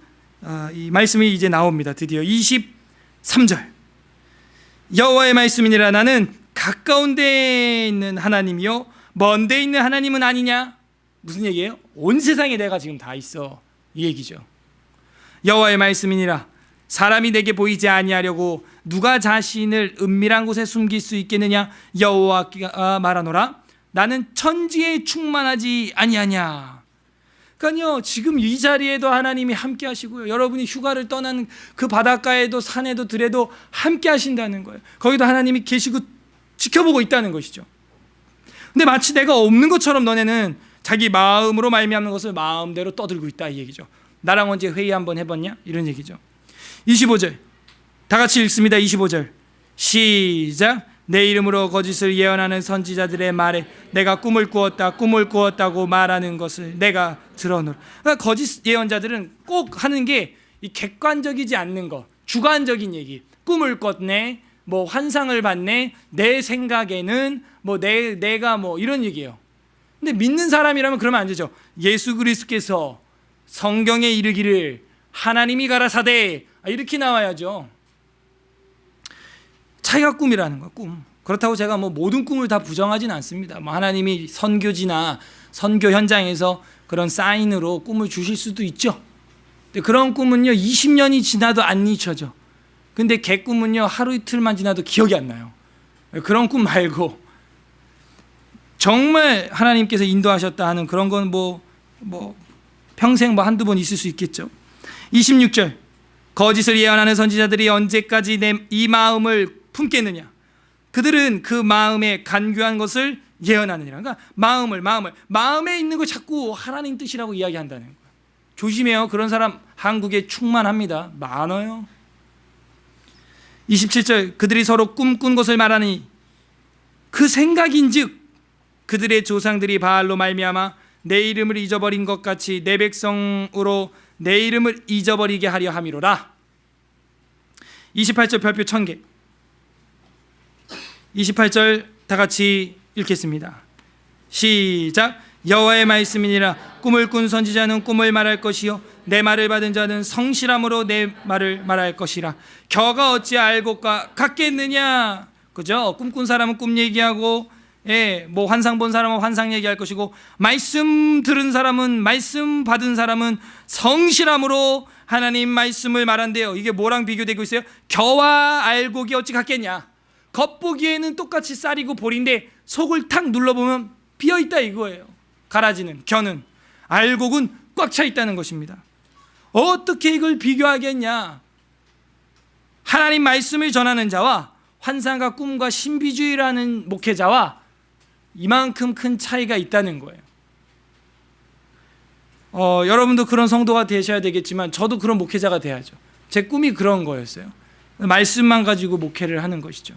이 말씀이 이제 나옵니다. 드디어 23절. 여호와의 말씀이니라. 나는 가까운 데에 있는 하나님이요 먼 데 있는 하나님은 아니냐? 무슨 얘기예요? 온 세상에 내가 지금 다 있어, 이 얘기죠. 여호와의 말씀이니라. 사람이 내게 보이지 아니하려고 누가 자신을 은밀한 곳에 숨길 수 있겠느냐? 여호와가 말하노라. 나는 천지에 충만하지 아니하냐. 그러니까요, 지금 이 자리에도 하나님이 함께 하시고요, 여러분이 휴가를 떠난 그 바닷가에도 산에도 들에도 함께 하신다는 거예요. 거기도 하나님이 계시고 지켜보고 있다는 것이죠. 근데 마치 내가 없는 것처럼 너네는 자기 마음으로 말미암는 것을 마음대로 떠들고 있다, 이 얘기죠. 나랑 언제 회의 한번 해봤냐? 이런 얘기죠. 25절 다 같이 읽습니다. 25절 시작. 내 이름으로 거짓을 예언하는 선지자들의 말에 내가 꿈을 꾸었다고 말하는 것을 내가 들어노라. 그러니까 거짓 예언자들은 꼭 하는 게 이 객관적이지 않는 것, 주관적인 얘기. 꿈을 꿨네, 뭐 환상을 봤네, 내 생각에는 뭐 내가 뭐 이런 얘기예요. 근데 믿는 사람이라면 그러면 안 되죠. 예수 그리스도께서 성경에 이르기를 하나님이 가라사대, 이렇게 나와야죠. 자기가 꿈이라는 거야, 꿈. 그렇다고 제가 뭐 모든 꿈을 다 부정하진 않습니다. 뭐 하나님이 선교지나 선교 현장에서 그런 사인으로 꿈을 주실 수도 있죠. 근데 그런 꿈은요 20년이 지나도 안 잊혀져. 근데 개꿈은요 하루 이틀만 지나도 기억이 안 나요. 그런 꿈 말고 정말 하나님께서 인도하셨다 하는 그런 건 뭐 평생 뭐 한두 번 있을 수 있겠죠. 26절 거짓을 예언하는 선지자들이 언제까지 이 마음을 품겠느냐? 그들은 그 마음에 간교한 것을 예언하느니라. 그러니까 마음에 있는 거 자꾸 하나님 뜻이라고 이야기한다는 거예요. 조심해요. 그런 사람 한국에 충만합니다. 많아요. 27절 그들이 서로 꿈꾼 것을 말하니 그 생각인즉 그들의 조상들이 바알로 말미암아 내 이름을 잊어버린 것 같이 내 백성으로 내 이름을 잊어버리게 하려 함이로라. 28절 별표 1000개. 28절 다 같이 읽겠습니다. 시작. 여호와의 말씀이니라. 꿈을 꾼 선지자는 꿈을 말할 것이요 내 말을 받은 자는 성실함으로 내 말을 말할 것이라. 겨가 어찌 알고가 같겠느냐? 그죠? 꿈꾼 사람은 꿈 얘기하고, 뭐 환상 본 사람은 환상 얘기할 것이고, 말씀 들은 사람은, 말씀 받은 사람은 성실함으로 하나님 말씀을 말한대요. 이게 뭐랑 비교되고 있어요? 겨와 알곡이 어찌 같겠냐? 겉보기에는 똑같이 쌀이고 볼인데 속을 탁 눌러보면 비어있다 이거예요. 가라지는, 겨는. 알곡은 꽉 차 있다는 것입니다. 어떻게 이걸 비교하겠냐? 하나님 말씀을 전하는 자와 환상과 꿈과 신비주의라는 목회자와 이만큼 큰 차이가 있다는 거예요. 여러분도 그런 성도가 되셔야 되겠지만 저도 그런 목회자가 돼야죠. 제 꿈이 그런 거였어요. 말씀만 가지고 목회를 하는 것이죠.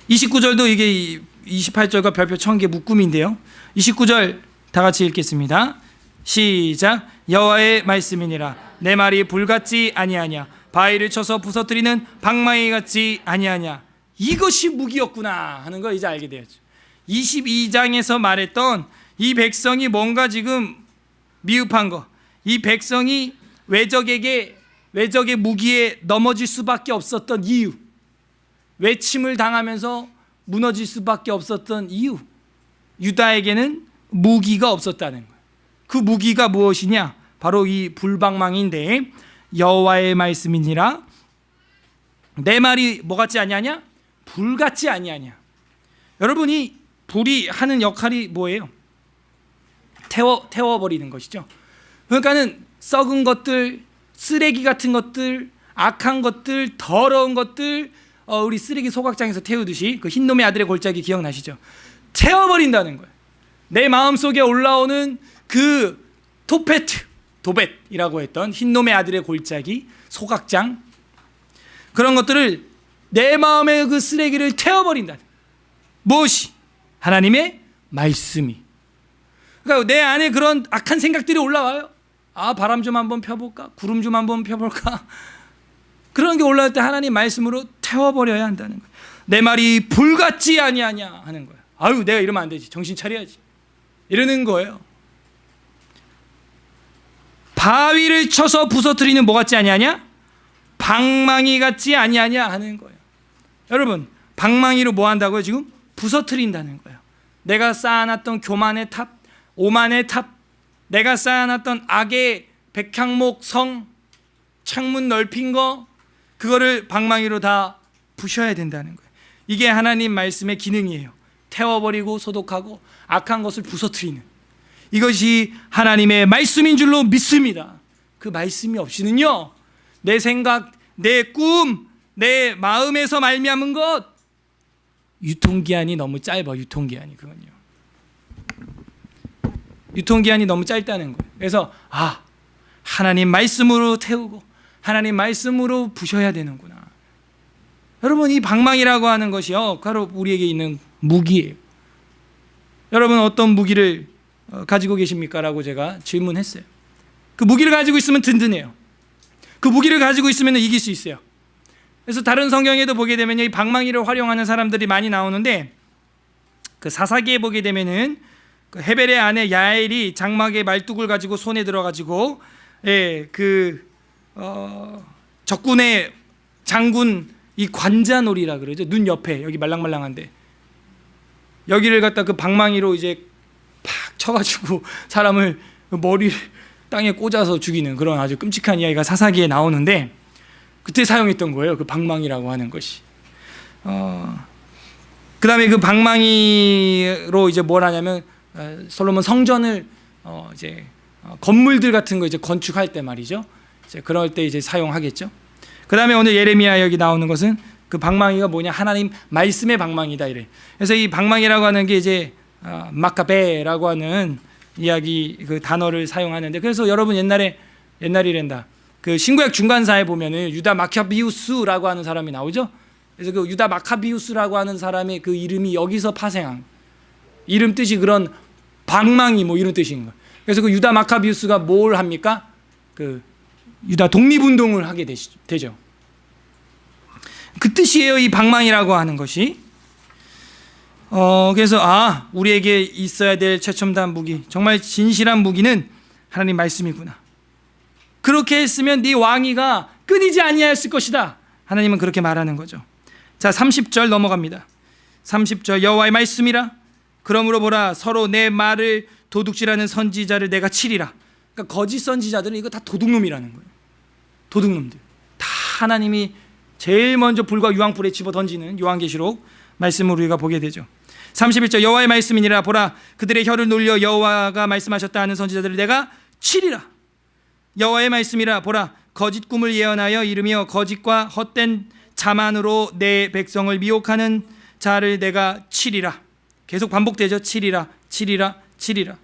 29절도 이게 28절과 별표 1000개 묶음인데요. 29절 다 같이 읽겠습니다. 시작. 여호와의 말씀이니라. 내 말이 불같지 아니하냐. 바위를 쳐서 부서뜨리는 방망이 같지 아니하냐. 이것이 무기였구나 하는 걸 이제 알게 되었죠. 22장에서 말했던 이 백성이 뭔가 지금 미흡한 거, 이 백성이 외적의 무기에 넘어질 수밖에 없었던 이유, 외침을 당하면서 무너질 수밖에 없었던 이유, 유다에게는 무기가 없었다는 거예요. 그 무기가 무엇이냐? 바로 이 불방망이인데, 여호와의 말씀이니라. 내 말이 뭐 같지 아니하냐? 불같지 아니하냐. 여러분이 불이 하는 역할이 뭐예요? 태워버리는 것이죠. 그러니까는 썩은 것들, 쓰레기 같은 것들, 악한 것들, 더러운 것들, 우리 쓰레기 소각장에서 태우듯이 그 흰놈의 아들의 골짜기 기억나시죠? 태워버린다는 거예요. 내 마음속에 올라오는 그 도벳이라고 했던 흰놈의 아들의 골짜기, 소각장, 그런 것들을 내 마음의 그 쓰레기를 태워버린다. 무엇이? 하나님의 말씀이. 그러니까 내 안에 그런 악한 생각들이 올라와요. 아, 바람 좀 한번 펴볼까? 구름 좀 한번 펴볼까? 그런 게 올라올 때 하나님 말씀으로 태워버려야 한다는 거예요. 내 말이 불같지 아니하냐 하는 거예요. 아유, 내가 이러면 안 되지. 정신 차려야지. 이러는 거예요. 바위를 쳐서 부서뜨리는 뭐 같지 아니하냐? 방망이 같지 아니하냐 하는 거예요. 여러분, 방망이로 뭐 한다고요? 지금 부서뜨린다는 거예요. 내가 쌓아놨던 교만의 탑, 오만의 탑, 내가 쌓아놨던 악의 백향목 성, 창문 넓힌 거, 그거를 방망이로 다 부셔야 된다는 거예요. 이게 하나님 말씀의 기능이에요. 태워버리고 소독하고 악한 것을 부서뜨리는, 이것이 하나님의 말씀인 줄로 믿습니다. 그 말씀이 없이는요, 내 생각, 내 꿈, 내 마음에서 말미암은 것, 유통기한이 너무 짧아. 유통기한이, 그건요, 유통기한이 너무 짧다는 거예요. 그래서 하나님 말씀으로 태우고 하나님 말씀으로 부셔야 되는구나. 여러분, 이 방망이라고 하는 것이요, 바로 우리에게 있는 무기예요. 여러분, 어떤 무기를 가지고 계십니까? 라고 제가 질문했어요. 그 무기를 가지고 있으면 든든해요. 그 무기를 가지고 있으면 이길 수 있어요. 그래서 다른 성경에도 보게 되면 이 방망이를 활용하는 사람들이 많이 나오는데, 그 사사기에 보게 되면은 그 헤벨의 아내 야엘이 장막의 말뚝을 가지고 손에 들어가지고 적군의 장군 이 관자놀이라 그러죠. 눈 옆에 여기 말랑말랑한데 여기를 갖다 그 방망이로 이제 팍 쳐가지고 사람을 머리를 땅에 꽂아서 죽이는 그런 아주 끔찍한 이야기가 사사기에 나오는데, 그때 사용했던 거예요. 그 방망이라고 하는 것이. 그 다음에 그 방망이로 이제 뭘 하냐면 솔로몬 성전을 이제 건물들 같은 거 이제 건축할 때 말이죠. 이제 그럴 때 이제 사용하겠죠. 그 다음에 오늘 예레미야 여기 나오는 것은 그 방망이가 뭐냐? 하나님 말씀의 방망이다 이래. 그래서 이 방망이라고 하는 게 이제 마카베라고 하는 이야기 그 단어를 사용하는데, 그래서 여러분 옛날이란다. 그 신구약 중간사에 보면은 유다 마카비우스라고 하는 사람이 나오죠. 그래서 그 유다 마카비우스라고 하는 사람의 그 이름이 여기서 파생한 이름 뜻이 그런 방망이 뭐 이런 뜻인 거예요. 그래서 그 유다 마카비우스가 뭘 합니까? 그 유다 독립운동을 하게 되죠. 그 뜻이에요, 이 방망이라고 하는 것이. 그래서 우리에게 있어야 될 최첨단 무기, 정말 진실한 무기는 하나님 말씀이구나. 그렇게 했으면 네 왕위가 끊이지 아니하였을 것이다. 하나님은 그렇게 말하는 거죠. 자, 30절 넘어갑니다. 30절 여호와의 말씀이라. 그러므로 보라, 서로 내 말을 도둑질하는 선지자를 내가 치리라. 그러니까 거짓 선지자들은 이거 다 도둑놈이라는 거예요. 도둑놈들. 다 하나님이 제일 먼저 불과 유황불에 집어 던지는 요한계시록 말씀을 우리가 보게 되죠. 31절 여호와의 말씀이니라. 보라, 그들의 혀를 놀려 여호와가 말씀하셨다 하는 선지자들을 내가 치리라. 여호와의 말씀이라. 보라, 거짓 꿈을 예언하여 이르며 거짓과 헛된 자만으로 내 백성을 미혹하는 자를 내가 치리라. 계속 반복되죠. 치리라, 치리라, 치리라.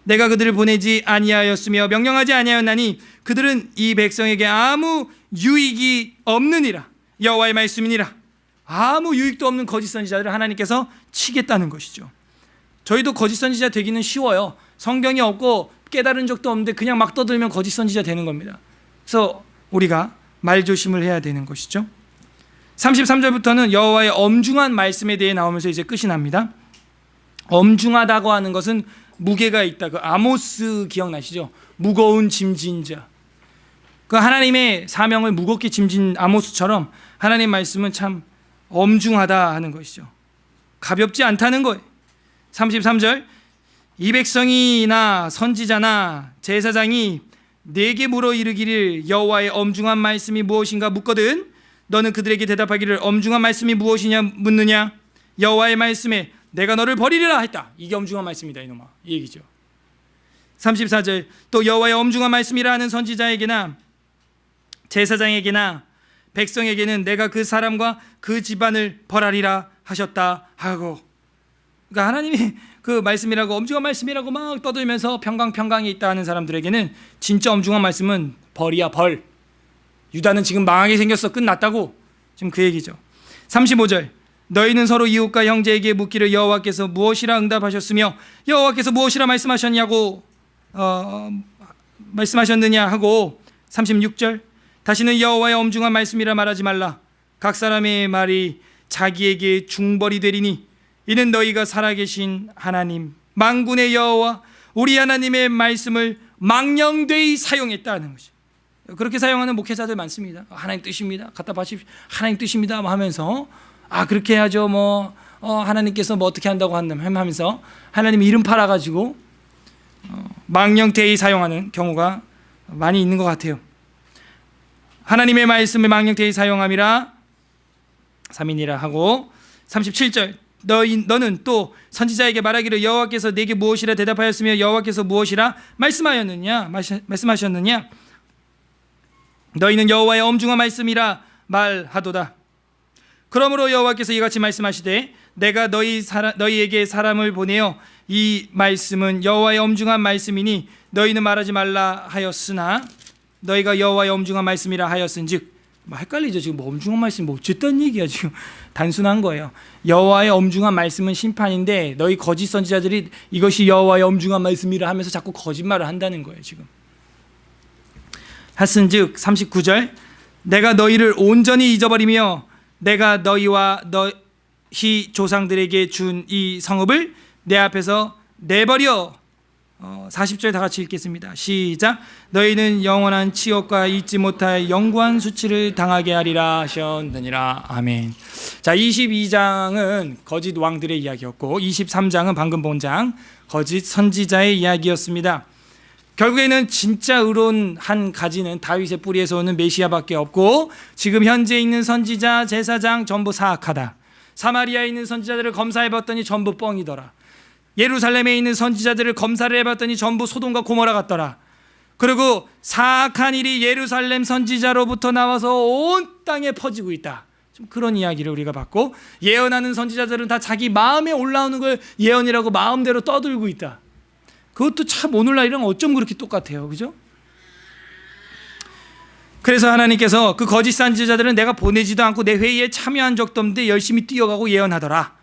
내가 그들을 보내지 아니하였으며 명령하지 아니하였나니 그들은 이 백성에게 아무 유익이 없느니라. 여호와의 말씀이니라. 아무 유익도 없는 거짓 선지자들을 하나님께서 치겠다는 것이죠. 저희도 거짓 선지자 되기는 쉬워요. 성경이 없고 깨달은 적도 없는데 그냥 막 떠들면 거짓 선지자 되는 겁니다. 그래서 우리가 말조심을 해야 되는 것이죠. 33절부터는 여호와의 엄중한 말씀에 대해 나오면서 이제 끝이 납니다. 엄중하다고 하는 것은 무게가 있다. 그 아모스 기억나시죠? 무거운 짐진 자. 그 하나님의 사명을 무겁게 짐진 아모스처럼 하나님 말씀은 참 엄중하다 하는 것이죠. 가볍지 않다는 거예요. 33절, 이 백성이나 선지자나 제사장이 내게 물어 이르기를 여호와의 엄중한 말씀이 무엇인가 묻거든 너는 그들에게 대답하기를 엄중한 말씀이 무엇이냐 묻느냐. 여호와의 말씀에 내가 너를 버리리라 했다. 이게 엄중한 말씀이다 이놈아, 이 얘기죠. 34절, 또 여호와의 엄중한 말씀이라 하는 선지자에게나 제사장에게나 백성에게는 내가 그 사람과 그 집안을 벌하리라 하셨다 하고, 그러니까 하나님이 그 말씀이라고 엄중한 말씀이라고 막 떠들면서 평강에 있다 하는 사람들에게는 진짜 엄중한 말씀은 벌이야, 벌. 유다는 지금 망하게 생겼어, 끝났다고. 지금 그 얘기죠. 35절, 너희는 서로 이웃과 형제에게 묻기를 여호와께서 무엇이라 응답하셨으며 여호와께서 무엇이라 말씀하셨느냐 하고, 36절, 다시는 여호와의 엄중한 말씀이라 말하지 말라. 각 사람의 말이 자기에게 중벌이 되리니 이는 너희가 살아계신 하나님 만군의 여호와 우리 하나님의 말씀을 망령되이 사용했다는 것이. 그렇게 사용하는 목회자들 많습니다. 하나님 뜻입니다, 갖다 바칩시오, 하나님 뜻입니다 하면서 그렇게 해야죠, 하나님께서 어떻게 한다고 하면서 하나님 이름 팔아가지고 망령되이 사용하는 경우가 많이 있는 것 같아요. 하나님의 말씀을 망령되이 사용함이라 3인이라 하고, 37절, 너는 또 선지자에게 말하기를 여호와께서 내게 무엇이라 대답하였으며 여호와께서 무엇이라 말씀하셨느냐. 너희는 여호와의 엄중한 말씀이라 말하도다. 그러므로 여호와께서 이같이 말씀하시되 내가 너희에게 사람을 보내어 이 말씀은 여호와의 엄중한 말씀이니 너희는 말하지 말라 하였으나 너희가 여호와의 엄중한 말씀이라 하였은즉, 헷갈리죠. 지금 엄중한 말씀 어쨌든 얘기야. 지금 단순한 거예요. 여호와의 엄중한 말씀은 심판인데 너희 거짓 선지자들이 이것이 여호와의 엄중한 말씀이라 하면서 자꾸 거짓말을 한다는 거예요. 지금 하신즉 39절, 내가 너희를 온전히 잊어버리며 내가 너희와 너희 조상들에게 준 이 성읍을 내 앞에서 내버려. 40절 다 같이 읽겠습니다. 시작. 너희는 영원한 치욕과 잊지 못할 영구한 수치를 당하게 하리라 하셨느니라. 아멘. 자, 22장은 거짓 왕들의 이야기였고 23장은 방금 본 장 거짓 선지자의 이야기였습니다. 결국에는 진짜 의로운 한 가지는 다윗의 뿌리에서 오는 메시아밖에 없고 지금 현재 있는 선지자, 제사장 전부 사악하다. 사마리아에 있는 선지자들을 검사해봤더니 전부 뻥이더라. 예루살렘에 있는 선지자들을 검사를 해봤더니 전부 소돔과 고모라 같더라. 그리고 사악한 일이 예루살렘 선지자로부터 나와서 온 땅에 퍼지고 있다. 좀 그런 이야기를 우리가 봤고, 예언하는 선지자들은 다 자기 마음에 올라오는 걸 예언이라고 마음대로 떠들고 있다. 그것도 참 오늘날이랑 어쩜 그렇게 똑같아요, 그죠? 그래서 하나님께서 그 거짓 선지자들은 내가 보내지도 않고 내 회의에 참여한 적도 없는데 열심히 뛰어가고 예언하더라.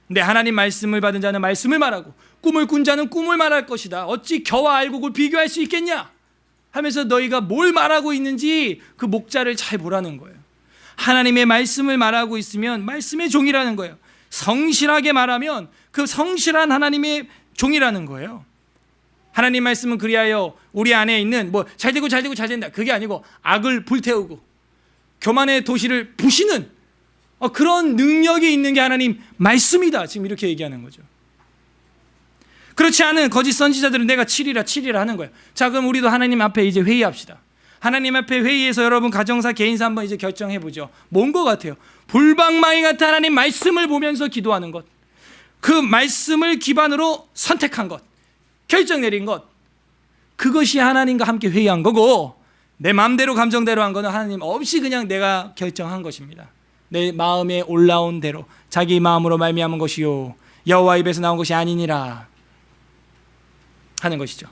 근데 하나님 말씀을 받은 자는 말씀을 말하고 꿈을 꾼 자는 꿈을 말할 것이다. 어찌 겨와 알곡을 비교할 수 있겠냐 하면서 너희가 뭘 말하고 있는지 그 목자를 잘 보라는 거예요. 하나님의 말씀을 말하고 있으면 말씀의 종이라는 거예요. 성실하게 말하면 그 성실한 하나님의 종이라는 거예요. 하나님 말씀은 그리하여 우리 안에 있는 잘 되고 잘 된다 그게 아니고 악을 불태우고 교만의 도시를 부시는 그런 능력이 있는 게 하나님 말씀이다. 지금 이렇게 얘기하는 거죠. 그렇지 않은 거짓 선지자들은 내가 치리라 하는 거예요. 자, 그럼 우리도 하나님 앞에 이제 회의합시다. 하나님 앞에 회의에서 여러분 가정사, 개인사 한번 이제 결정해 보죠. 뭔 것 같아요? 불방망이 같은 하나님 말씀을 보면서 기도하는 것, 그 말씀을 기반으로 선택한 것, 결정 내린 것, 그것이 하나님과 함께 회의한 거고, 내 마음대로 감정대로 한 거는 하나님 없이 그냥 내가 결정한 것입니다. 내 마음에 올라온 대로 자기 마음으로 말미암은 것이요 여호와 입에서 나온 것이 아니니라. 하는 것이죠.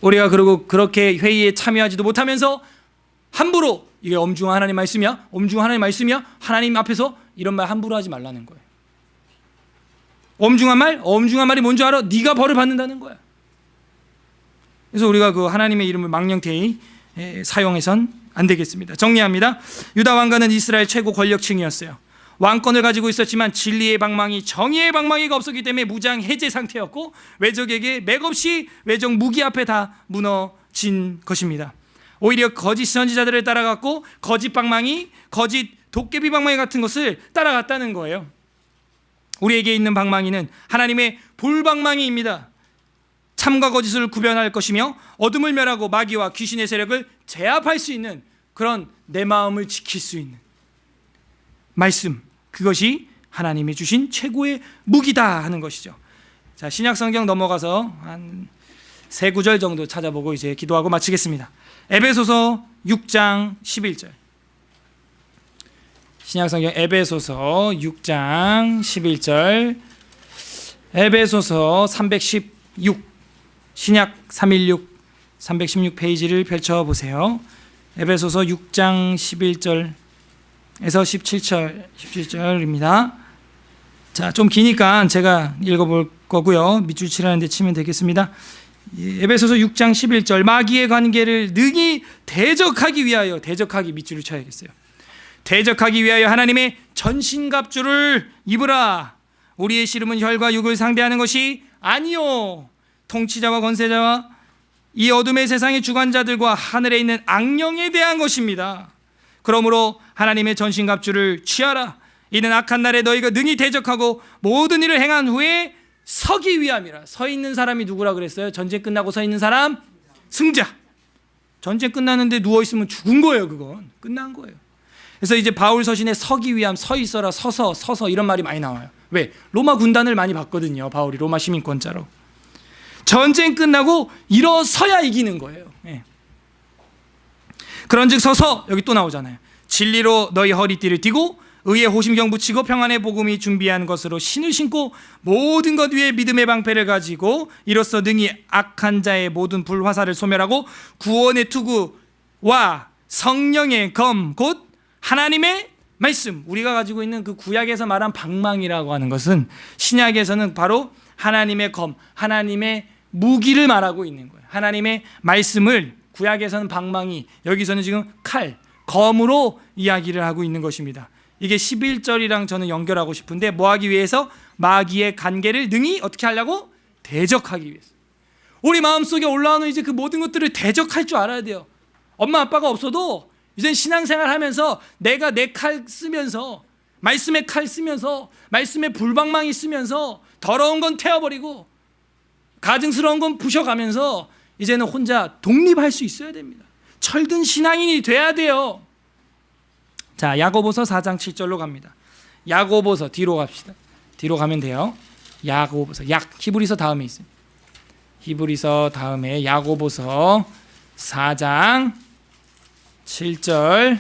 우리가 그리고 그렇게 회의에 참여하지도 못하면서 함부로 이게 엄중한 하나님 말씀이야? 엄중한 하나님 말씀이야? 하나님 앞에서 이런 말 함부로 하지 말라는 거예요. 엄중한 말이 뭔지 알아? 네가 벌을 받는다는 거야. 그래서 우리가 그 하나님의 이름을 망령되이 사용해선 안 되겠습니다. 정리합니다. 유다 왕가는 이스라엘 최고 권력층이었어요. 왕권을 가지고 있었지만 진리의 방망이, 정의의 방망이가 없었기 때문에 무장 해제 상태였고 외적에게 맥없이 외적 무기 앞에 다 무너진 것입니다. 오히려 거짓 선지자들을 따라갔고 거짓 방망이, 거짓 도깨비 방망이 같은 것을 따라갔다는 거예요. 우리에게 있는 방망이는 하나님의 볼방망이입니다. 참과 거짓을 구별할 것이며 어둠을 멸하고 마귀와 귀신의 세력을 제압할 수 있는 그런 내 마음을 지킬 수 있는 말씀, 그것이 하나님이 주신 최고의 무기다 하는 것이죠. 자, 신약 성경 넘어가서 한 3구절 정도 찾아보고 이제 기도하고 마치겠습니다. 에베소서 6장 11절. 신약 성경 에베소서 6장 11절. 에베소서 316, 신약 316 316페이지를 펼쳐 보세요. 에베소서 6장 11절에서 17절입니다. 자, 좀 기니까 제가 읽어볼 거고요. 밑줄 칠하는 데 치면 되겠습니다. 에베소서 6장 11절. 마귀의 관계를 능히 대적하기 위하여, 대적하기 밑줄을 쳐야겠어요. 대적하기 위하여 하나님의 전신갑주를 입으라. 우리의 씨름은 혈과 육을 상대하는 것이 아니요, 통치자와 권세자와 이 어둠의 세상의 주관자들과 하늘에 있는 악령에 대한 것입니다. 그러므로 하나님의 전신갑주를 취하라. 이는 악한 날에 너희가 능히 대적하고 모든 일을 행한 후에 서기 위함이라. 서 있는 사람이 누구라 그랬어요? 전쟁 끝나고 서 있는 사람? 승자. 전쟁 끝났는데 누워있으면 죽은 거예요. 그건 끝난 거예요. 그래서 이제 바울 서신에 서기 위함, 서 있어라, 서서 이런 말이 많이 나와요. 왜? 로마 군단을 많이 봤거든요. 바울이 로마 시민권자로. 전쟁 끝나고 일어서야 이기는 거예요. 예. 그런즉 서서, 여기 또 나오잖아요. 진리로 너희 허리띠를 띠고 의의 호심경 붙이고 평안의 복음이 준비한 것으로 신을 신고 모든 것 위에 믿음의 방패를 가지고 이로써 능히 악한 자의 모든 불화살을 소멸하고 구원의 투구와 성령의 검 곧 하나님의 말씀, 우리가 가지고 있는 그 구약에서 말한 방망이라고 하는 것은 신약에서는 바로 하나님의 검, 하나님의 무기를 말하고 있는 거예요. 하나님의 말씀을 구약에서는 방망이, 여기서는 지금 칼, 검으로 이야기를 하고 있는 것입니다. 이게 11절이랑 저는 연결하고 싶은데, 뭐 하기 위해서? 마귀의 관계를 능히 어떻게 하려고? 대적하기 위해서. 우리 마음속에 올라오는 이제 그 모든 것들을 대적할 줄 알아야 돼요. 엄마 아빠가 없어도 이제 신앙생활 하면서 내가 내 칼 쓰면서, 말씀의 칼 쓰면서, 말씀의 불방망이 쓰면서 더러운 건 태워버리고 가증스러운 건 부셔가면서 이제는 혼자 독립할 수 있어야 됩니다. 철든 신앙인이 돼야 돼요. 자, 야고보서 4장 7절로 갑니다. 야고보서 뒤로 갑시다. 뒤로 가면 돼요. 야고보서, 히브리서 다음에 있습니다. 히브리서 다음에 야고보서 4장 7절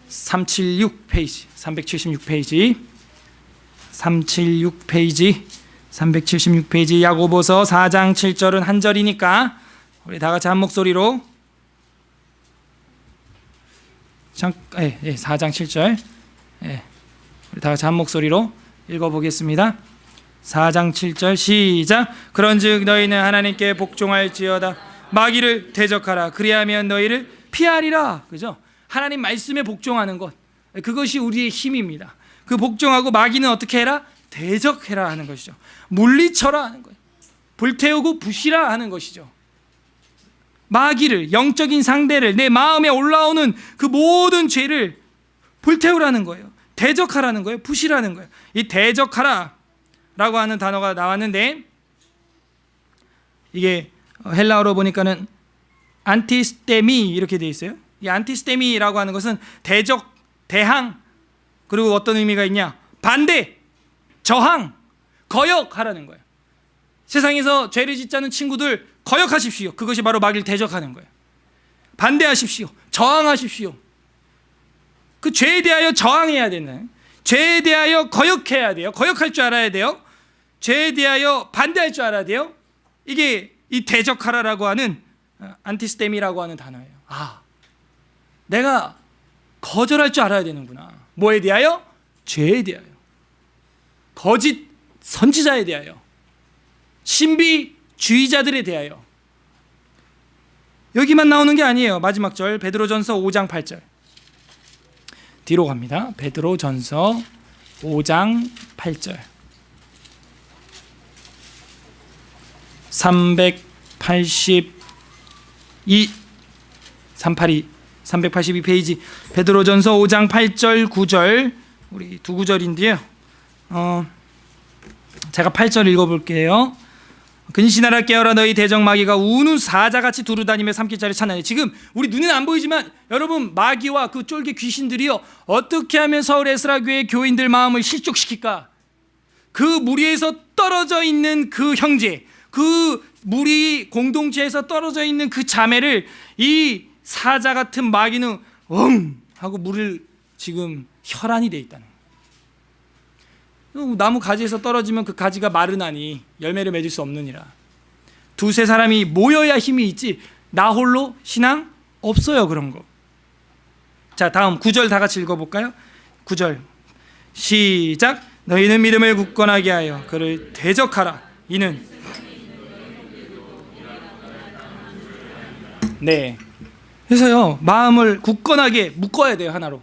376페이지 376페이지 376페이지 야고보서 4장 7절은 한 절이니까 우리 다 같이 한 목소리로 4장 7절 우리 다 같이 한 목소리로 읽어보겠습니다. 4장 7절 시작. 그런즉 너희는 하나님께 복종할지어다. 마귀를 대적하라. 그리하면 너희를 피하리라. 그죠? 하나님 말씀에 복종하는 것, 그것이 우리의 힘입니다. 그 복종하고 마귀는 어떻게 해라? 대적해라 하는 것이죠. 물리쳐라 하는 거예요. 불태우고 부시라 하는 것이죠. 마귀를, 영적인 상대를, 내 마음에 올라오는 그 모든 죄를 불태우라는 거예요. 대적하라는 거예요. 부시라는 거예요. 이 대적하라 라고 하는 단어가 나왔는데, 이게 헬라어로 보니까는 안티스테미 이렇게 되어 있어요. 이 안티스테미라고 하는 것은 대적, 대항, 그리고 어떤 의미가 있냐? 반대, 저항, 거역하라는 거예요. 세상에서 죄를 짓자는 친구들 거역하십시오. 그것이 바로 마귀를 대적하는 거예요. 반대하십시오. 저항하십시오. 그 죄에 대하여 저항해야 되는, 죄에 대하여 거역해야 돼요. 거역할 줄 알아야 돼요. 죄에 대하여 반대할 줄 알아야 돼요. 이게 이 대적하라라고 하는 안티스테미라고 하는 단어예요. 내가 거절할 줄 알아야 되는구나. 뭐에 대하여? 죄에 대하여. 거짓 선지자에 대하여. 신비주의자들에 대하여. 여기만 나오는 게 아니에요. 마지막 절 베드로전서 5장 8절. 뒤로 갑니다. 베드로전서 5장 8절. 382페이지 베드로전서 5장 8절 9절 우리 두 구절인데요. 제가 8절 읽어볼게요. 근신하라 깨어라 너희 대적 마귀가 우는 사자같이 두루다니며 삼킬 자를 찾나니. 지금 우리 눈에는 안 보이지만 여러분 마귀와 그 쫄개 귀신들이요 어떻게 하면 서울 에스라 교회 교인들 마음을 실족시킬까? 그 무리에서 떨어져 있는 그 형제, 그 무리 공동체에서 떨어져 있는 그 자매를 이 사자 같은 마귀는 하고 물을 지금 혈안이 돼 있다는 거예요. 나무 가지에서 떨어지면 그 가지가 마르나니 열매를 맺을 수 없느니라. 두세 사람이 모여야 힘이 있지 나 홀로 신앙 없어요. 그런 거. 자, 다음 9절 다 같이 읽어볼까요? 9절 시작. 너희는 믿음을 굳건하게 하여 그를 대적하라. 이는 네. 그래서요 마음을 굳건하게 묶어야 돼요. 하나로.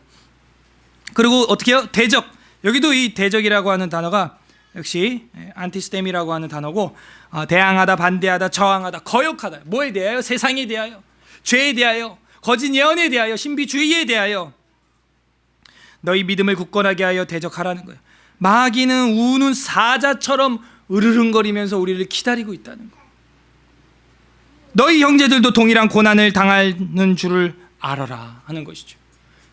그리고 어떻게 해요? 대적. 여기도 이 대적이라고 하는 단어가 역시 안티스템이라고 하는 단어고 대항하다, 반대하다, 저항하다, 거역하다. 뭐에 대하여? 세상에 대하여, 죄에 대하여, 거짓 예언에 대하여, 신비주의에 대하여 너희 믿음을 굳건하게 하여 대적하라는 거예요. 마귀는 우는 사자처럼 으르렁거리면서 우리를 기다리고 있다는 거예요. 너희 형제들도 동일한 고난을 당하는 줄을 알아라 하는 것이죠.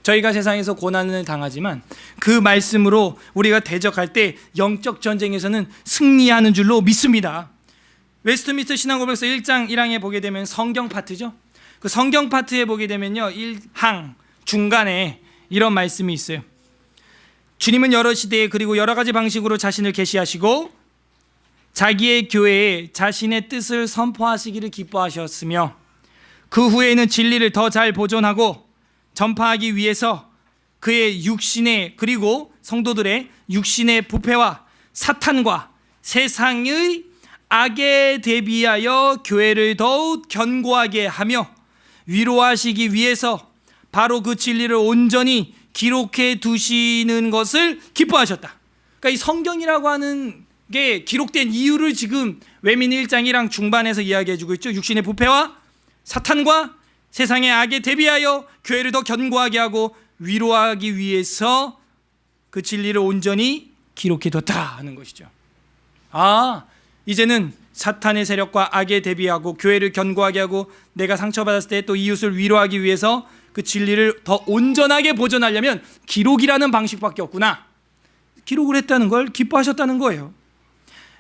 저희가 세상에서 고난을 당하지만 그 말씀으로 우리가 대적할 때 영적 전쟁에서는 승리하는 줄로 믿습니다. 웨스트민스터 신앙고백서 1장 1항에 보게 되면 성경 파트죠. 그 성경 파트에 보게 되면요 1항 중간에 이런 말씀이 있어요. 주님은 여러 시대에 그리고 여러 가지 방식으로 자신을 계시하시고 자기의 교회에 자신의 뜻을 선포하시기를 기뻐하셨으며 그 후에는 진리를 더 잘 보존하고 전파하기 위해서 그의 육신의 그리고 성도들의 육신의 부패와 사탄과 세상의 악에 대비하여 교회를 더욱 견고하게 하며 위로하시기 위해서 바로 그 진리를 온전히 기록해 두시는 것을 기뻐하셨다. 그러니까 이 성경이라고 하는 게 기록된 이유를 지금 외민 1장 1항 중반에서 이야기해 주고 있죠. 육신의 부패와 사탄과 세상의 악에 대비하여 교회를 더 견고하게 하고 위로하기 위해서 그 진리를 온전히 기록해 뒀다 하는 것이죠. 이제는 사탄의 세력과 악에 대비하고 교회를 견고하게 하고 내가 상처받았을 때 또 이웃을 위로하기 위해서 그 진리를 더 온전하게 보존하려면 기록이라는 방식밖에 없구나. 기록을 했다는 걸 기뻐하셨다는 거예요.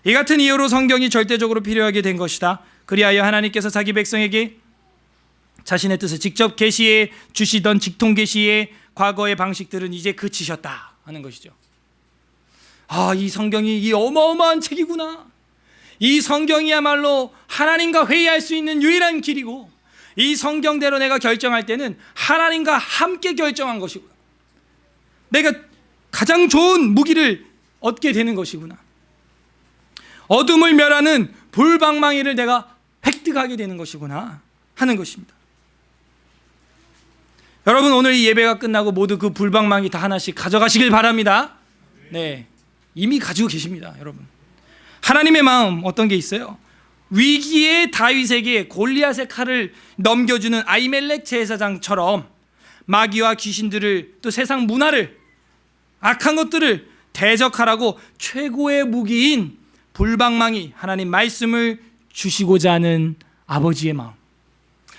이 같은 이유로 성경이 절대적으로 필요하게 된 것이다. 그리하여 하나님께서 자기 백성에게 자신의 뜻을 직접 계시해 주시던 직통 계시의 과거의 방식들은 이제 그치셨다 하는 것이죠. 이 성경이 이 어마어마한 책이구나. 이 성경이야말로 하나님과 회의할 수 있는 유일한 길이고 이 성경대로 내가 결정할 때는 하나님과 함께 결정한 것이구나. 내가 가장 좋은 무기를 얻게 되는 것이구나. 어둠을 멸하는 불방망이를 내가 획득하게 되는 것이구나 하는 것입니다. 여러분 오늘 이 예배가 끝나고 모두 그 불방망이 다 하나씩 가져가시길 바랍니다. 네, 이미 가지고 계십니다. 여러분 하나님의 마음 어떤 게 있어요? 위기의 다윗에게 골리앗의 칼을 넘겨주는 아히멜렉 제사장처럼 마귀와 귀신들을 또 세상 문화를 악한 것들을 대적하라고 최고의 무기인 불방망이 하나님 말씀을 주시고자 하는 아버지의 마음.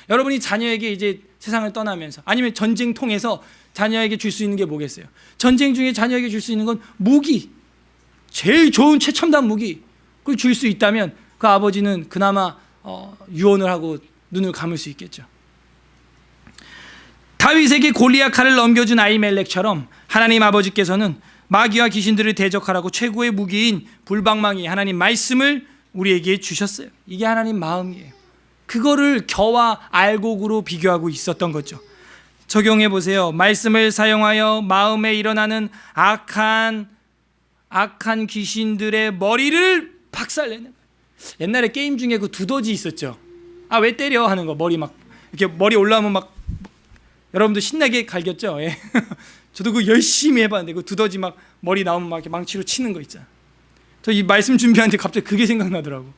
여러분이 자녀에게 이제 세상을 떠나면서 아니면 전쟁 통해서 자녀에게 줄 수 있는 게 뭐겠어요? 전쟁 중에 자녀에게 줄 수 있는 건 무기, 제일 좋은 최첨단 무기 그걸 줄 수 있다면 그 아버지는 그나마 유언을 하고 눈을 감을 수 있겠죠. 다윗에게 골리앗 칼을 넘겨준 아히멜렉처럼 하나님 아버지께서는 마귀와 귀신들을 대적하라고 최고의 무기인 불방망이 하나님 말씀을 우리에게 주셨어요. 이게 하나님 마음이에요. 그거를 겨와 알곡으로 비교하고 있었던 거죠. 적용해 보세요. 말씀을 사용하여 마음에 일어나는 악한 귀신들의 머리를 박살내는. 옛날에 게임 중에 그 두더지 있었죠. 아, 왜 때려 하는 거. 머리 막 이렇게 머리 올라오면 막 여러분들 신나게 갈겼죠. 예. 저도 그 열심히 해봤는데 그 두더지 막 머리 나오면 막 이렇게 망치로 치는 거 있잖아. 저 이 말씀 준비하는데 갑자기 그게 생각나더라고.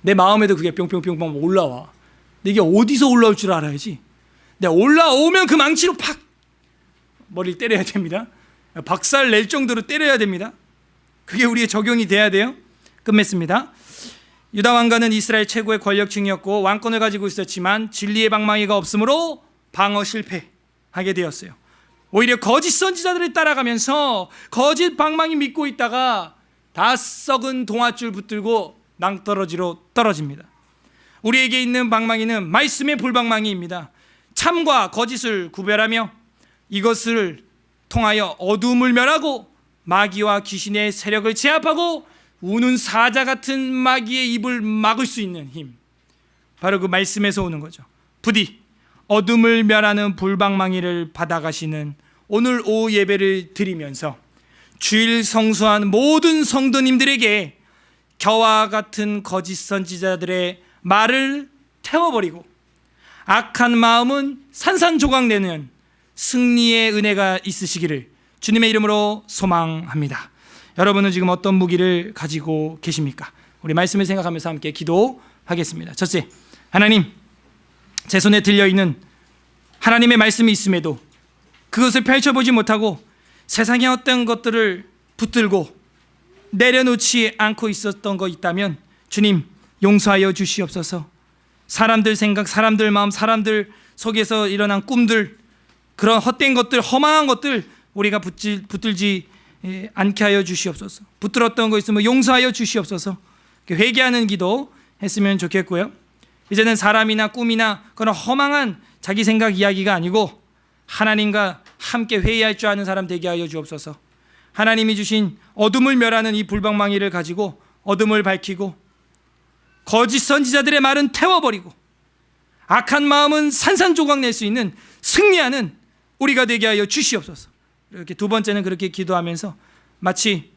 내 마음에도 그게 뿅뿅뿅뿅 올라와. 근데 이게 어디서 올라올 줄 알아야지. 내가 올라오면 그 망치로 팍 머리를 때려야 됩니다. 박살 낼 정도로 때려야 됩니다. 그게 우리의 적용이 돼야 돼요. 끝맺습니다. 유다 왕가는 이스라엘 최고의 권력층이었고 왕권을 가지고 있었지만 진리의 방망이가 없으므로 방어 실패하게 되었어요. 오히려 거짓 선지자들을 따라가면서 거짓 방망이 믿고 있다가 다 썩은 동아줄 붙들고 낭떠러지로 떨어집니다. 우리에게 있는 방망이는 말씀의 불방망이입니다. 참과 거짓을 구별하며 이것을 통하여 어둠을 멸하고 마귀와 귀신의 세력을 제압하고 우는 사자 같은 마귀의 입을 막을 수 있는 힘, 바로 그 말씀에서 오는 거죠. 부디 어둠을 멸하는 불방망이를 받아가시는 오늘 오후 예배를 드리면서 주일 성수한 모든 성도님들에게 겨와 같은 거짓 선지자들의 말을 태워버리고 악한 마음은 산산조각 내는 승리의 은혜가 있으시기를 주님의 이름으로 소망합니다. 여러분은 지금 어떤 무기를 가지고 계십니까? 우리 말씀을 생각하면서 함께 기도하겠습니다. 첫째, 하나님, 제 손에 들려있는 하나님의 말씀이 있음에도 그것을 펼쳐보지 못하고 세상의 어떤 것들을 붙들고 내려놓지 않고 있었던 거 있다면 주님 용서하여 주시옵소서. 사람들 생각, 사람들 마음, 사람들 속에서 일어난 꿈들, 그런 헛된 것들, 허망한 것들 우리가 붙들지 않게 하여 주시옵소서. 붙들었던 거 있으면 용서하여 주시옵소서. 회개하는 기도 했으면 좋겠고요. 이제는 사람이나 꿈이나 그런 허망한 자기 생각 이야기가 아니고 하나님과 함께 회의할 줄 아는 사람 되게 하여 주옵소서. 하나님이 주신 어둠을 멸하는 이 불방망이를 가지고 어둠을 밝히고 거짓 선지자들의 말은 태워버리고 악한 마음은 산산조각 낼 수 있는 승리하는 우리가 되게 하여 주시옵소서. 이렇게 두 번째는 그렇게 기도하면서 마치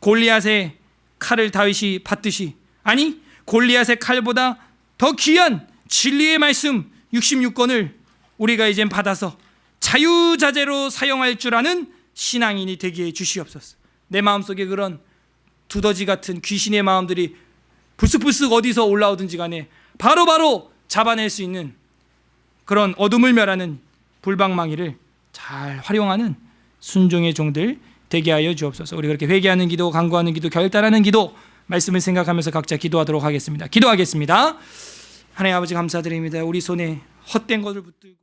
골리앗의 칼을 다윗이 받듯이, 아니 골리앗의 칼보다 더 귀한 진리의 말씀 66권을 우리가 이젠 받아서 자유자재로 사용할 줄 아는 신앙인이 되게 해 주시옵소서. 내 마음속에 그런 두더지 같은 귀신의 마음들이 불쑥불쑥 어디서 올라오든지 간에 바로바로 잡아낼 수 있는 그런 어둠을 멸하는 불방망이를 잘 활용하는 순종의 종들 되게 하여 주옵소서. 우리 그렇게 회개하는 기도, 간구하는 기도, 결단하는 기도, 말씀을 생각하면서 각자 기도하도록 하겠습니다. 기도하겠습니다. 하나님 아버지 감사드립니다. 우리 손에 헛된 것을 붙들고